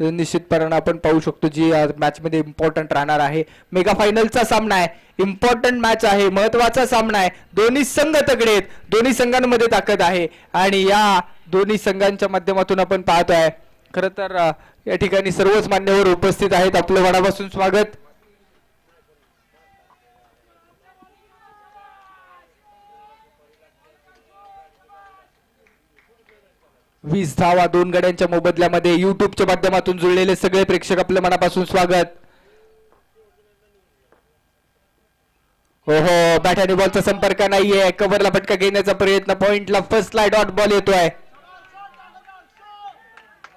निश्चितपणे आपण पाहू शकतो जी मॅच मध्ये इम्पॉर्टंट राहणार आहे. मेगा फायनलचा सामना आहे, इम्पॉर्टंट मॅच आहे, महत्वाचा सामना आहे. दोन्ही संघ तगडे आहेत, दोन्ही संघांमध्ये ताकद आहे आणि या दोन्ही संघांच्या माध्यमातून आपण पाहतोय. खरं तर या ठिकाणी सर्वच मान्यवर उपस्थित आहेत. आपलं मनापासून स्वागत. वीस धावा 2 गड्यांच्या मोबदल्यामध्ये. युट्यूबच्या माध्यमातून जुळलेले सगळे प्रेक्षक आपलं मनापासून स्वागत. हो हो, बॅट आणि बॉलचा संपर्क नाहीये. कव्हरला फटका घेण्याचा प्रयत्न, पॉइंटला फर्स्ट लाय डॉट बॉल येतोय.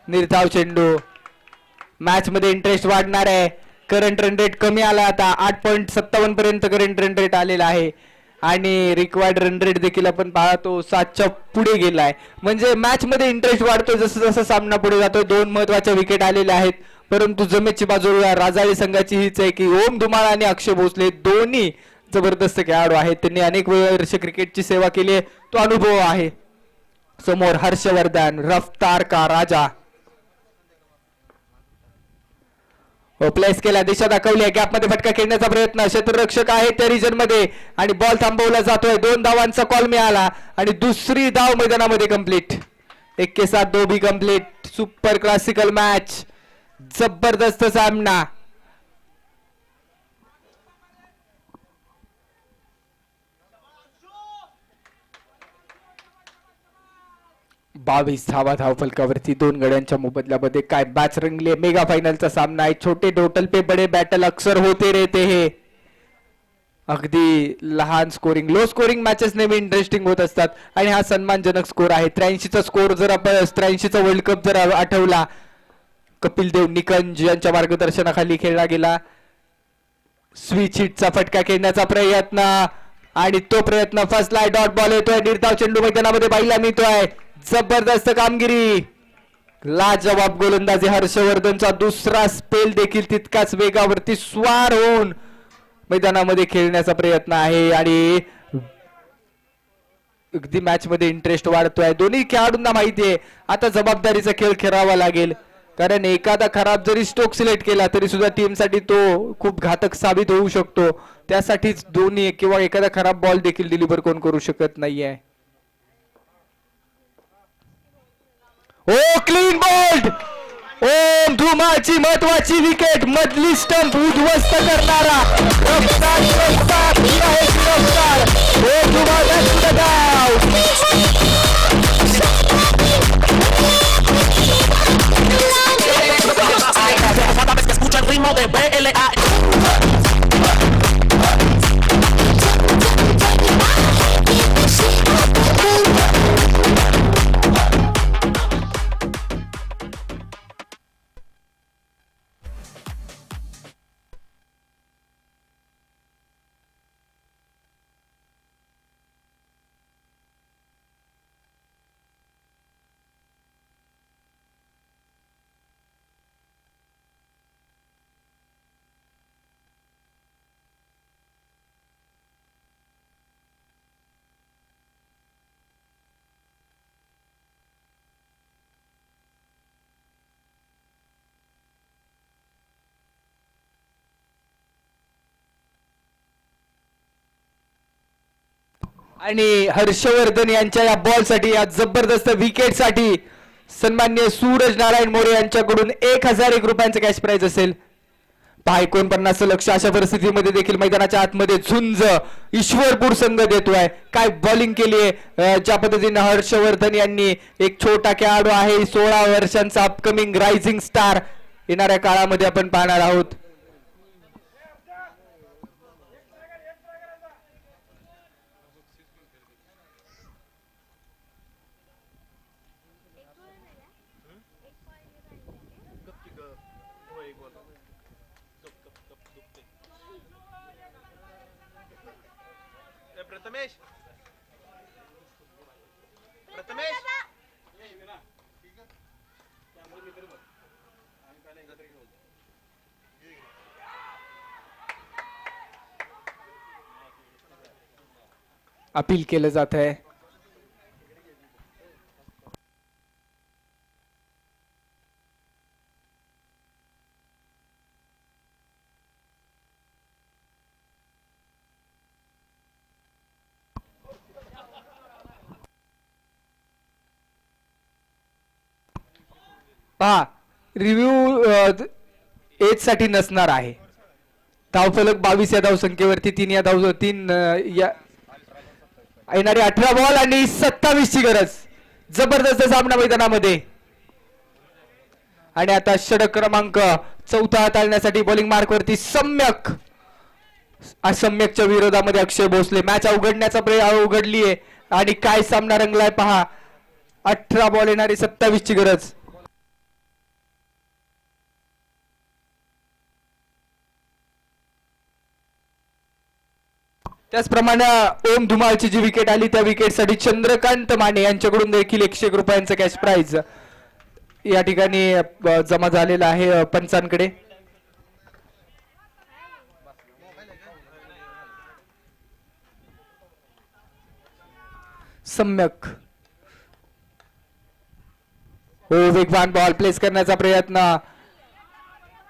निर्धाव चेंडू. मॅच मध्ये इंटरेस्ट वाढणार आहे. करंट रन रेट कमी आला, आता 8.57 पर्यंत करंट रन रेट आलेला आहे आणि रिक्वायर्ड रन रेट देखील आपण पाहतो 7च्या पुढे गेलाय. म्हणजे मॅच मध्ये इंटरेस्ट वाढतोय जसं जसं सामना पुढे जातोय. 2 महत्वाच्या विकेट आलेल्या आहेत, परंतु जमेची बाजू राजाळी संघाची हीच आहे की ओम धुमाळ आणि अक्षय भोसले दोन्ही जबरदस्त खेळाडू आहेत. त्यांनी अनेक वर्ष क्रिकेटची सेवा केली आहे, तो अनुभव आहे. समोर हर्षवर्धन, रफ्तार का राजा. प्लेस केला, दिशा दाखवली, गॅप मध्ये फटका खेळण्याचा प्रयत्न. क्षेत्ररक्षक आहे त्या रिजन मध्ये आणि बॉल थांबवला जातोय. 2 धावांचा कॉल मिळाला आणि दुसरी धाव मैदानामध्ये कंप्लीट. 1 के साथ 2 भी कंप्लीट. सुपर क्लासिकल मॅच, जबरदस्त सामना. बावीस धावा धाव फलकावरती 2 गड्यांच्या मोबदल्यामध्ये. काय मॅच रंगली. मेगा फायनलचा सामना आहे. छोटे टोटल पे बडे बॅटल अक्सर होते रहते हे. अगदी लहान स्कोरिंग, लो स्कोरिंग मॅचेस नेहमी इंटरेस्टिंग होत असतात आणि हा सन्मानजनक स्कोर आहे. 83चा स्कोर जर आपण 83चा वर्ल्ड कप जर आठवला, कपिल देव निकंज यांच्या मार्गदर्शनाखाली खेळला गेला. स्विच हिटचा फटका खेळण्याचा प्रयत्न आणि तो प्रयत्न फर्स्ट लाय डॉट बॉल येतोय. निर्धाव चेंडू मैदानामध्ये पाहायला मिळतोय. जबरदस्त कामगिरी, लाजवाब गोलंदाजी. हर्षवर्धनचा दुसरा स्पेल देखील तितकाच वेगावरती स्वार होऊन मैदानामध्ये खेळण्याचा प्रयत्न आहे आणि अगदी मॅच मध्ये इंटरेस्ट वाढतोय. दोन्ही खेळाडूंना माहिती आहे आता जबाबदारीचा खेळ खेळावा लागेल, कारण एखादा खराब जरी स्ट्रोक सिलेक्ट केला तरी सुद्धा टीम साठी तो खूप घातक साबित होऊ शकतो. त्यासाठीच दोन्ही किंवा एखादा खराब बॉल देखील डिलिव्हर कोण करू शकत नाहीये. ओ क्लीन बोल्ड. ओम धुमाळची महत्वाची विकेट, मधली स्टंप उद्ध्वस्त करणारा रफ्तार रफ्तार आहे रफ्तार. ओम धुमाळ बॅक टू द डाव. आणि हर्षवर्धन यांच्या या बॉल साठी या जबरदस्त विकेट साठी सन्मान्य सूरज नारायण मोरे यांच्याकडून 1001 रुपयांचं कॅश प्राइज असेल. पहा 49 लक्ष अशा परिस्थितीमध्ये देखील मैदानाच्या आतमध्ये झुंज ईश्वरपूर संघ देतोय. काय बॉलिंग केली आहे ज्या पद्धतीने हर्षवर्धन यांनी. एक छोटा खेळाडू आहे 16 वर्षांचा अपकमिंग रायझिंग स्टार येणाऱ्या काळामध्ये आपण पाहणार आहोत. प्रथमेश प्रथमेश अपील केलं जात आहे. पहा रिव्ह्यू एज साठी नसणार आहे. धावफलक 22 या धावसंख्येवरती 3 या येणारे 18 बॉल आणि 27 ची गरज. जबरदस्त सामना मैदानामध्ये. आणि आता षटक क्रमांक 4 हाताळण्यासाठी बॉलिंग मार्क वरती सम्यक. सम्यकच्या विरोधामध्ये अक्षय भोसले. मॅच उघडलीये आणि काय सामना रंगलाय पहा. 18 बॉल येणारी 27 ची गरज. त्याचप्रमाणे ओम धुमाळची जी विकेट आली त्या विकेटसाठी चंद्रकांत माने यांच्याकडून देखील 101 रुपयांचं कॅश प्राइज या ठिकाणी जमा झालेला आहे पंचांकडे. सम्यक हो वेगवान बॉल प्लेस करण्याचा प्रयत्न.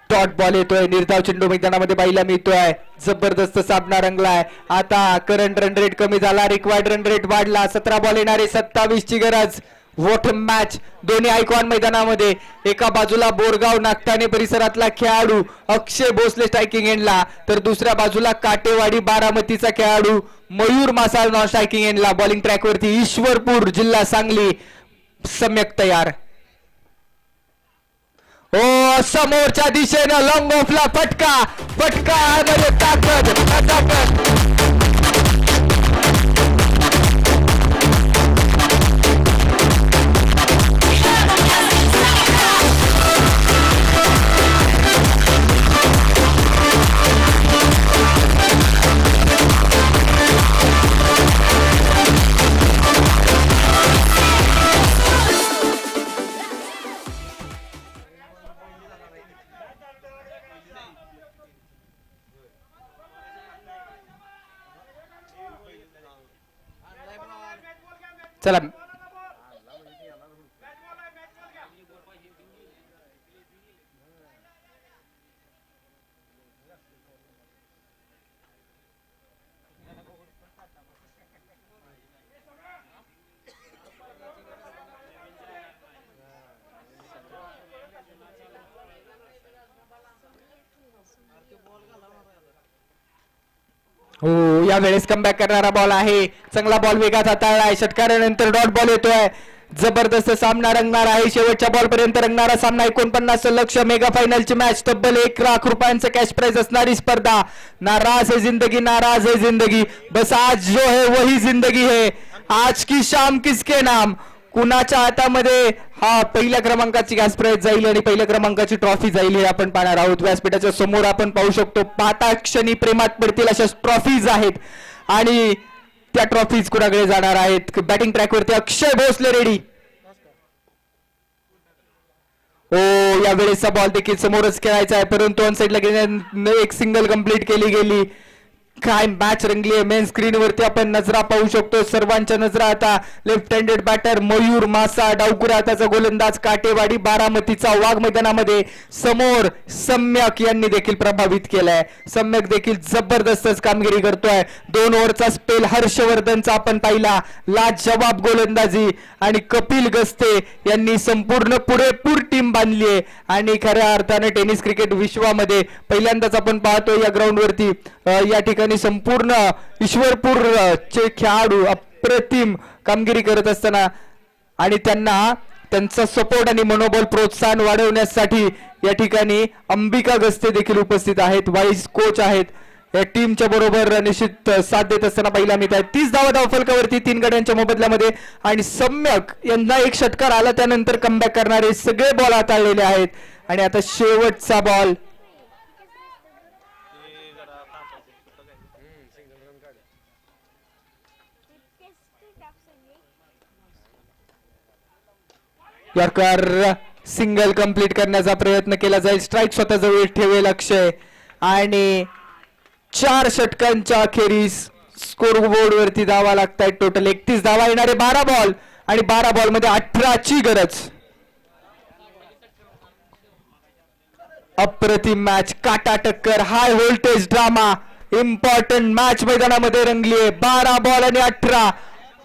डॉट बॉल येतोय. निर्धाव चेंडू मैदानामध्ये पाहायला मिळतोय. जबरदस्त सामना रंगलाय. आता करंट रन रेट कमी झाला. रिक्वायर्ड रन रेट वाढला. 17 बॉल येणारे 27 ची गरज. What match. दोन्ही आयकॉन मैदानामध्ये. एका बाजूला बोरगाव नागठाणे परिसरातला खेळाडू अक्षय भोसले स्ट्रायकिंग एंडला तर दुसऱ्या बाजूला काटेवाडी बारामतीचा खेळाडू मयूर मासाळ नॉन स्ट्रायकिंग एंडला. बॉलिंग ट्रॅकवरती ईश्वरपूर जिल्हा सांगली. सम्यक तयार. ओ समोरच्या दिशेनं लॉंग ऑफला फटका. फटका मध्ये ताकद. चला हो यावेळेस कमबॅक करणारा बॉल आहे. चांगला बॉल वेगात हाताळलाय. षटकारानंतर डॉट बॉल येतोय. जबरदस्त सामना रंगणार आहे. शेवटच्या बॉल पर्यंत रंगणारा सामना. 49 लक्ष. मेगा फायनलची मॅच. तब्बल 1 लाख रुपयांचं कॅश प्राइज असणारी स्पर्धा. नाराज है जिंदगी, नाराज है जिंदगी, बस आज जो है वही जिंदगी है. आज की शाम किसके नाम. कुणाच्या हातामध्ये हा पहिल्या क्रमांकाची कॅश प्राइज जाईल आणि पहिल्या क्रमांकाची ट्रॉफी जाईल हे आपण पाहणार आहोत. व्यासपीठाच्या समोर आपण पाहू शकतो पाहता क्षणी प्रेमात पडतील अशा ट्रॉफीज आहेत आणि त्या ट्रॉफीज कुणाकडे जाणार आहेत. बॅटिंग ट्रॅकवरती अक्षय भोसले रेडी. ओ यावेळेसचा बॉल देखील समोरच खेळायचा आहे परंतु ऑन साइडला गेल्याने एक सिंगल कंप्लीट केली गेली. काय मॅच रंगली आहे. मेन स्क्रीन वरती आपण नजरा पाहू शकतो. सर्वांच्या नजरा आता लेफ्ट हँडेड बॅटर मयूर मासा, डावकुरा हाताचा गोलंदाज काटेवाडी बारामतीचा वाघ मैदानामध्ये समोर सम्यक यांनी देखील प्रभावित केलाय. सम्यक देखील जबरदस्तच कामगिरी करतोय. 2 ओव्हरचा स्पेल हर्षवर्धनचा आपण पाहिला, लाजवाब गोलंदाजी, आणि कपिल गस्ते यांनी संपूर्ण पुरेपूर टीम बांधली आहे. आणि खऱ्या अर्थाने टेनिस क्रिकेट विश्वामध्ये पहिल्यांदाच आपण पाहतो या ग्राउंड वरती या ठिकाणी संपूर्ण ईश्वरपूर चे खेळाडू अप्रतिम कामगिरी करत असताना आणि त्यांना त्यांचा सपोर्ट आणि मनोबल प्रोत्साहन वाढवण्यासाठी या ठिकाणी अंबिका गस्ते देखील उपस्थित आहेत, वाईस कोच आहेत. या टीमच्या बरोबर निश्चित साथ देत असताना पहिला मी 30 धावा धावफलकावरती 3 गड्यांच्या मोबदल्यामध्ये. आणि सम्यक यांना एक षटकार आला त्यानंतर कमबॅक करणारे सगळे बॉल हाताळलेले आहेत. आणि आता शेवटचा बॉल यॉर्कर सिंगल कंप्लीट करण्याचा प्रयत्न केला जाईल. स्ट्राईक स्वतःजवळ ठेवेल अक्षय. आणि 4 षटकांच्या अखेरीस स्कोर बोर्ड वरती धावा लागतायत. टोटल 31 धावा येणारे 12 बॉल आणि 12 बॉल मध्ये 18ची गरज. अप्रतिम मॅच, काटा टक्कर, हाय व्होल्टेज ड्रामा, इम्पॉर्टंट मॅच मैदानामध्ये रंगली आहे. 12 बॉल आणि 18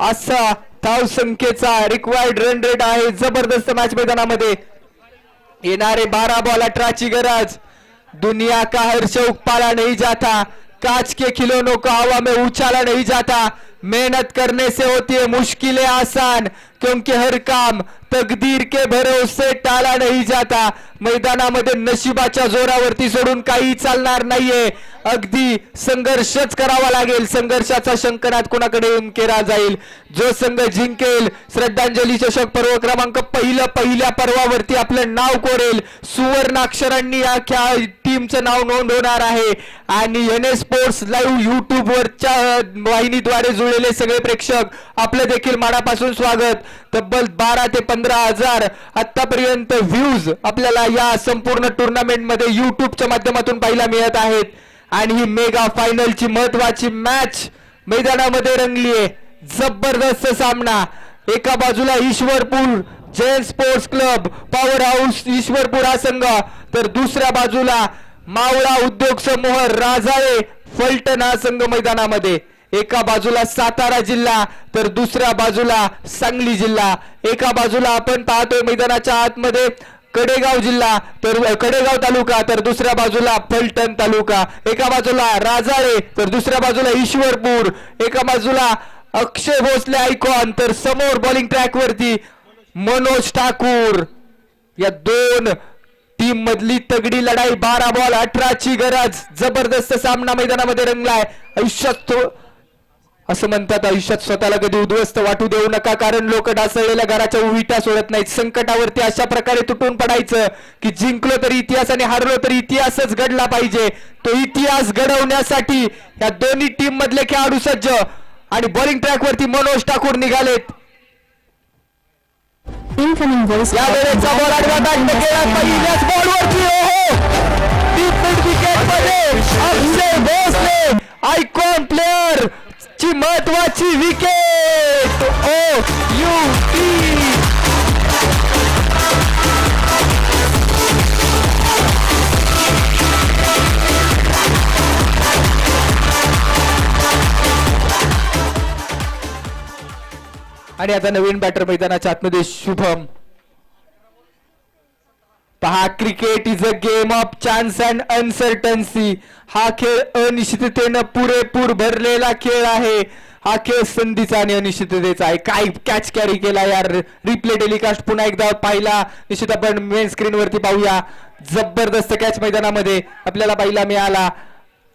असा धाव संख्येचा रिक्वायर्ड रन रेट आहे. जबरदस्त मॅच मैदानामध्ये येणारे 12 बॉल 18ची गरज. दुनिया का हर शौक पाला नहीं जाता, कांच के खिलौनों को हवा में उछाला नहीं जाता. मेहनत करने से होती है मुश्किलें आसान, क्योंकि हर काम तकदीर के भरोसे टाळा नहीं जाता. मैदानामध्ये नशिबाच्या जोरावरती सोडून काही चालणार नाहीये. अगदी संघर्षच करावा लागेल. संघर्षाचा शंखनाद कोणाकडे येऊन केला जाईल. जो संघ जिंकेल श्रद्धांजली चषक पर्व क्रमांक पहिल्या पर्वावरती आपलं नाव कोरेल. सुवर्णाक्षरांनी या टीमचं नाव नोंदवणार आहे. आणि NS स्पोर्ट्स लाईव्ह युट्यूब वरच्या वाहिनीद्वारे जुळलेले सगळे प्रेक्षक आपलं देखील मनापासून स्वागत. तब्बल 12 ते 15 हजार आतापर्यंत व्ह्यूज आपल्याला या संपूर्ण टुर्नामेंट मध्ये युट्यूबच्या माध्यमातून पाहायला मिळत आहेत. आणि ही मेगा फायनलची महत्वाची मॅच मैदानामध्ये रंगली आहे. जबरदस्त सामना. एका बाजूला Ishwarpur Jain sports club power house Ishwarpur हा संघ, तर दुसऱ्या बाजूला मावळा उद्योग समूह राजाळे फलटण हा संघ मैदानामध्ये. एका बाजूला सातारा जिल्हा तर दुसऱ्या बाजूला सांगली जिल्हा. एका बाजूला आपण पाहतोय मैदानाच्या आतमध्ये कडेगाव जिल्हा तर कडेगाव तालुका, तर दुसऱ्या बाजूला फलटण तालुका. एका बाजूला राजाळे तर दुसऱ्या बाजूला ईश्वरपूर. एका बाजूला अक्षय भोसले आयकॉन तर समोर बॉलिंग ट्रॅक वरती मनोज ठाकूर. या 2 टीम मधली तगडी लढाई. 12 बॉल 18ची गरज. जबरदस्त सामना मैदानामध्ये रंगलाय. आयुष्यात असं म्हणतात, आयुष्यात स्वतःला कधी उद्ध्वस्त वाटू देऊ नका, कारण लोक ढासळलेल्या घराच्या विटा सोडत नाहीत. संकटावरती अशा प्रकारे तुटून पडायचं की जिंकलो तरी इतिहास आणि हारलो तरी इतिहासच घडला पाहिजे. तो इतिहास घडवण्यासाठी या दोन्ही टीम मधले खेळाडू सज्ज. आणि बॉलिंग ट्रॅक वरती मनोज ठाकूर निघालेत. या वेळेचा बॉल आडव्या बॅटने गेला. पहिल्याच बॉलवरती डीप मिड विकेट मध्ये अक्षय भोसले आयकॉन प्लेअर ची महत्वाची विकेट. आणि आता नवीन बॅटर मैदानाच्या आतमध्ये शुभम. पहा, cricket is a game of chance and uncertainty. हा खेळ अनिश्चिततेनं पुरेपूर भरलेला खेळ आहे. हा खेळ संधीचा आणि अनिश्चिततेचा आहे. काय कॅच कॅरी केला यार. रिप्ले टेलिकास्ट पुन्हा एकदा पाहिला निश्चित आपण मेन स्क्रीन वरती पाहूया. जबरदस्त कॅच मैदानामध्ये आपल्याला पाहायला मिळाला.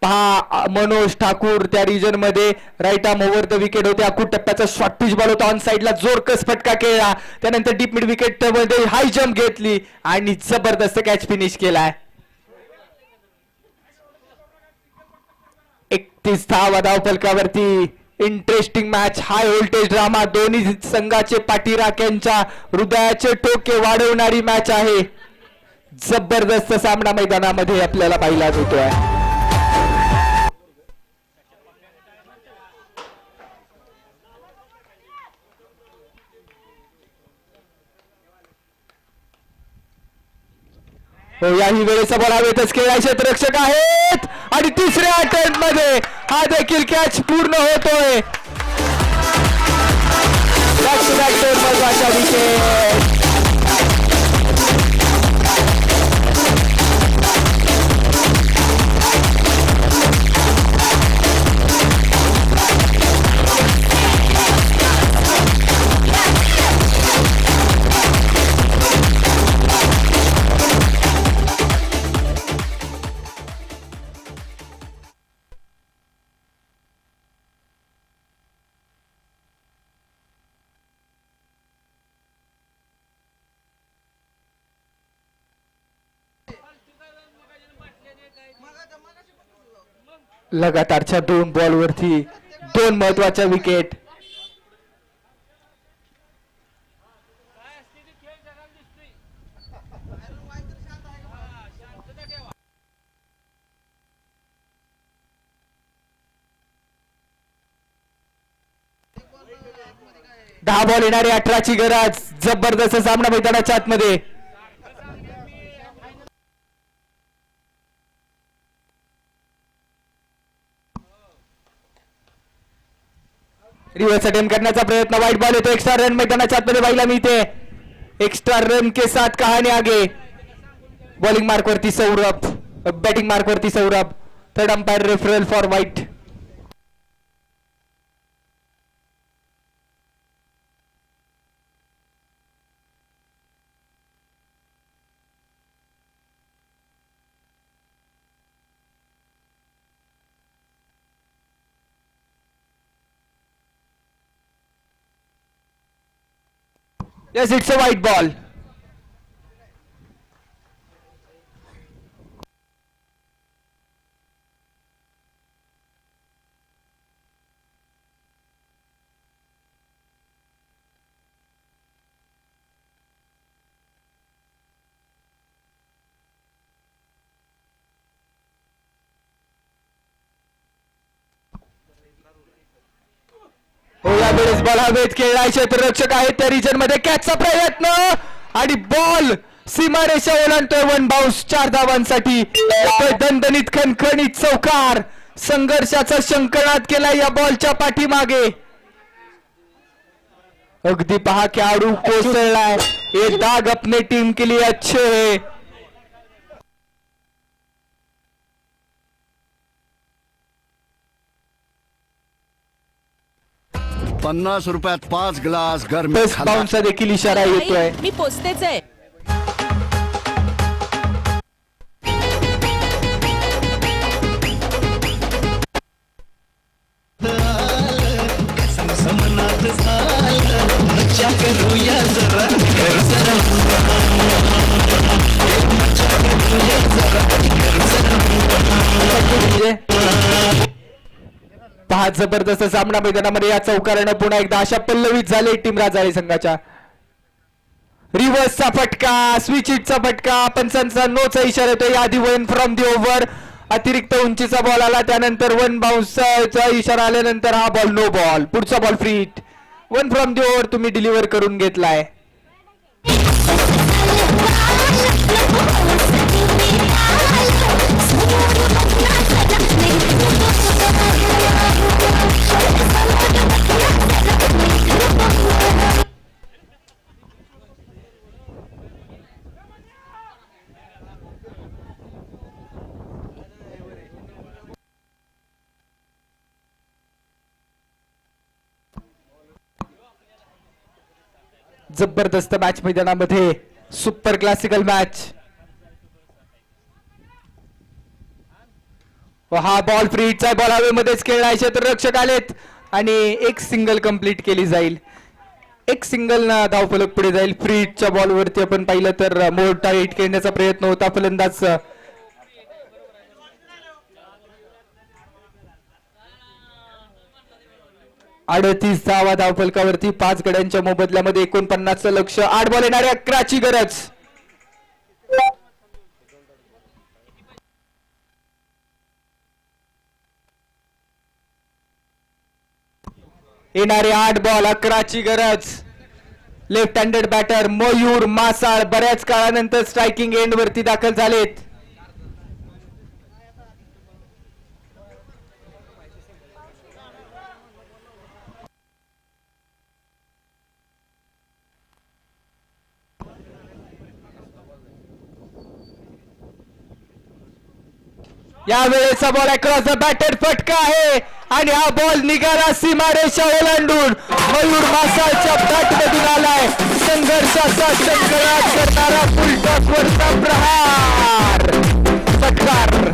पहा, मनोज ठाकूर त्या रिजन मध्ये right arm over the wicket होते. अकूट टप्प्याचा शॉर्ट पिच बॉल होता. ऑन साइडला जोरकस फटका केला. त्यानंतर डीप मिड विकेट मध्ये हाय जम्प घेतली आणि जबरदस्त कॅच फिनिश केलाय. 31 धावा धावफलकावरती. Interesting match, high voltage drama. दोन्ही संघाचे पाठीराख्यांच्या हृदयाचे ठोके वाढवणारी मॅच आहे. जबरदस्त सामना मैदानामध्ये आपल्याला पाहायला होतोय. हो, याही वेळेचा बॉल हवेतच खेळायचे रक्षक आहेत आणि तिसऱ्या अटेम्प्ट मध्ये हा देखील कॅच पूर्ण होतोय. महत्वाच्या विकेट. लगातारच्या 2 बॉलवरती 2 महत्वाच्या विकेट. दहा बॉल येणारे 18ची गरज. जबरदस्त सामना मैदानाच्या आतमध्ये. रिव्हर्स अटेम्प्ट करण्याचा प्रयत्न. वाईट बॉल येतो. एक्स्ट्रा रन मैदानाच्या आतमध्ये पाहायला मिळते. एक्स्ट्रा रन के साथ कहाणी आगे. बॉलिंग मार्क वरती सौरभ, बॅटिंग मार्क वरती Saurabh. Third umpire referral for white. Yes, it's a white ball. हो, यावेळेस बॉल हवेत खेळला. क्षेत्ररक्षक आहेत त्या रिजन मध्ये. कॅचचा प्रयत्न आणि बॉल सीमारेषा ओलांडतोय. 1 बाउन्स 4 धावांसाठी. दणदणीत खणखणीत चौकार. संघर्षाचा शंखनाद केला या बॉलच्या पाठीमागे. अगदी पहा खेळाडू कोसळलाय. ये दाग अपने टीम के लिए अच्छे है. ₹50 5 ग्लास गरम बाउन्सचा देखील इशारा येतोय. मी पोचतेच आहे. पहा जबरदस्त सामना मैदानामध्ये. या चौकारानं पुन्हा एकदा अशा पल्लवीत झाले टीम राजाळे संघाच्या. रिव्हर्सचा फटका, स्विच हिटचा फटका. पंचांचा नोचा इशारा येतोय. आधी 1 फ्रॉम दी ओव्हर. अतिरिक्त उंचीचा बॉल आला. त्यानंतर 1 बाउन्सचा इशारा आल्यानंतर हा बॉल नो बॉल. पुढचा ball free hit. 1 from the over तुम्ही डिलिव्हर करून घेतलाय. जबरदस्त मॅच मैदानामध्ये. Super classical match. हा बॉल फ्री हिटचा. बॉल हवेमध्येच खेळलाय. क्षेत्ररक्षक आलेत आणि एक सिंगल कंप्लीट केली जाईल. एक सिंगल ना धावफलक पुढे जाईल. फ्री हिटच्या बॉलवरती आपण पाहिलं तर मोठा हिट खेळण्याचा प्रयत्न होता. फलंदाज 38 धावा धावफलकावरती. 5 गड्यांच्या मोबदल्यामध्ये 49चं लक्ष. 8 बॉल येणाऱ्या 11ची गरज. येणारे 8 बॉल 11ची गरज. लेफ्ट हँडेड बॅटर मयूर मासाळ बऱ्याच काळानंतर स्ट्रायकिंग एंड वरती दाखल झालेत. यावेळेचा बॉल अक्रॉस द बॅटर फटका आहे आणि हा बॉल निघाला सीमारेषा ओलांडून मयूर मासाळच्या बॅट मधून आलाय. संघर्षाचा संकल्प करणारा फुलटॉस वरचा प्रहार षटकार.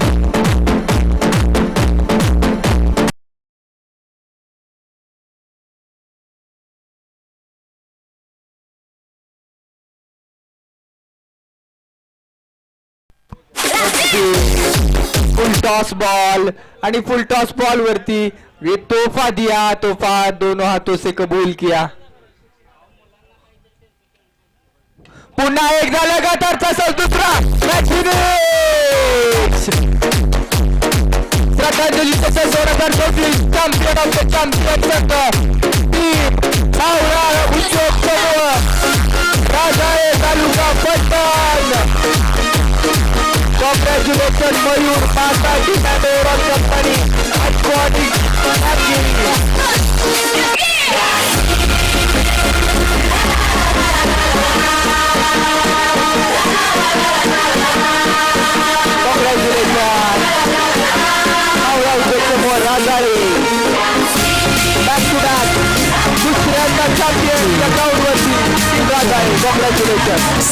फुल टॉस बॉल आणि फुल टॉस बॉल वरती ये तोहफा दिया, तोहफा दोनों हाथों से कबूल किया. पुन्हा एकदा लगातार तसंच दुसरा मॅच फिनिश. श्रद्धांजली तसंच 2024 champion of the champion team Howrah उद्योग समूह राजाळे तालुका पट्टण. Congratulations Mayur, Masa team and overall company. Iconic Congratulations. Haura Udesamo Razare. Back to back. दुसऱ्यांदा चॅम्पियन या ग्राउंडवरती टीम राजाळे. Congratulations.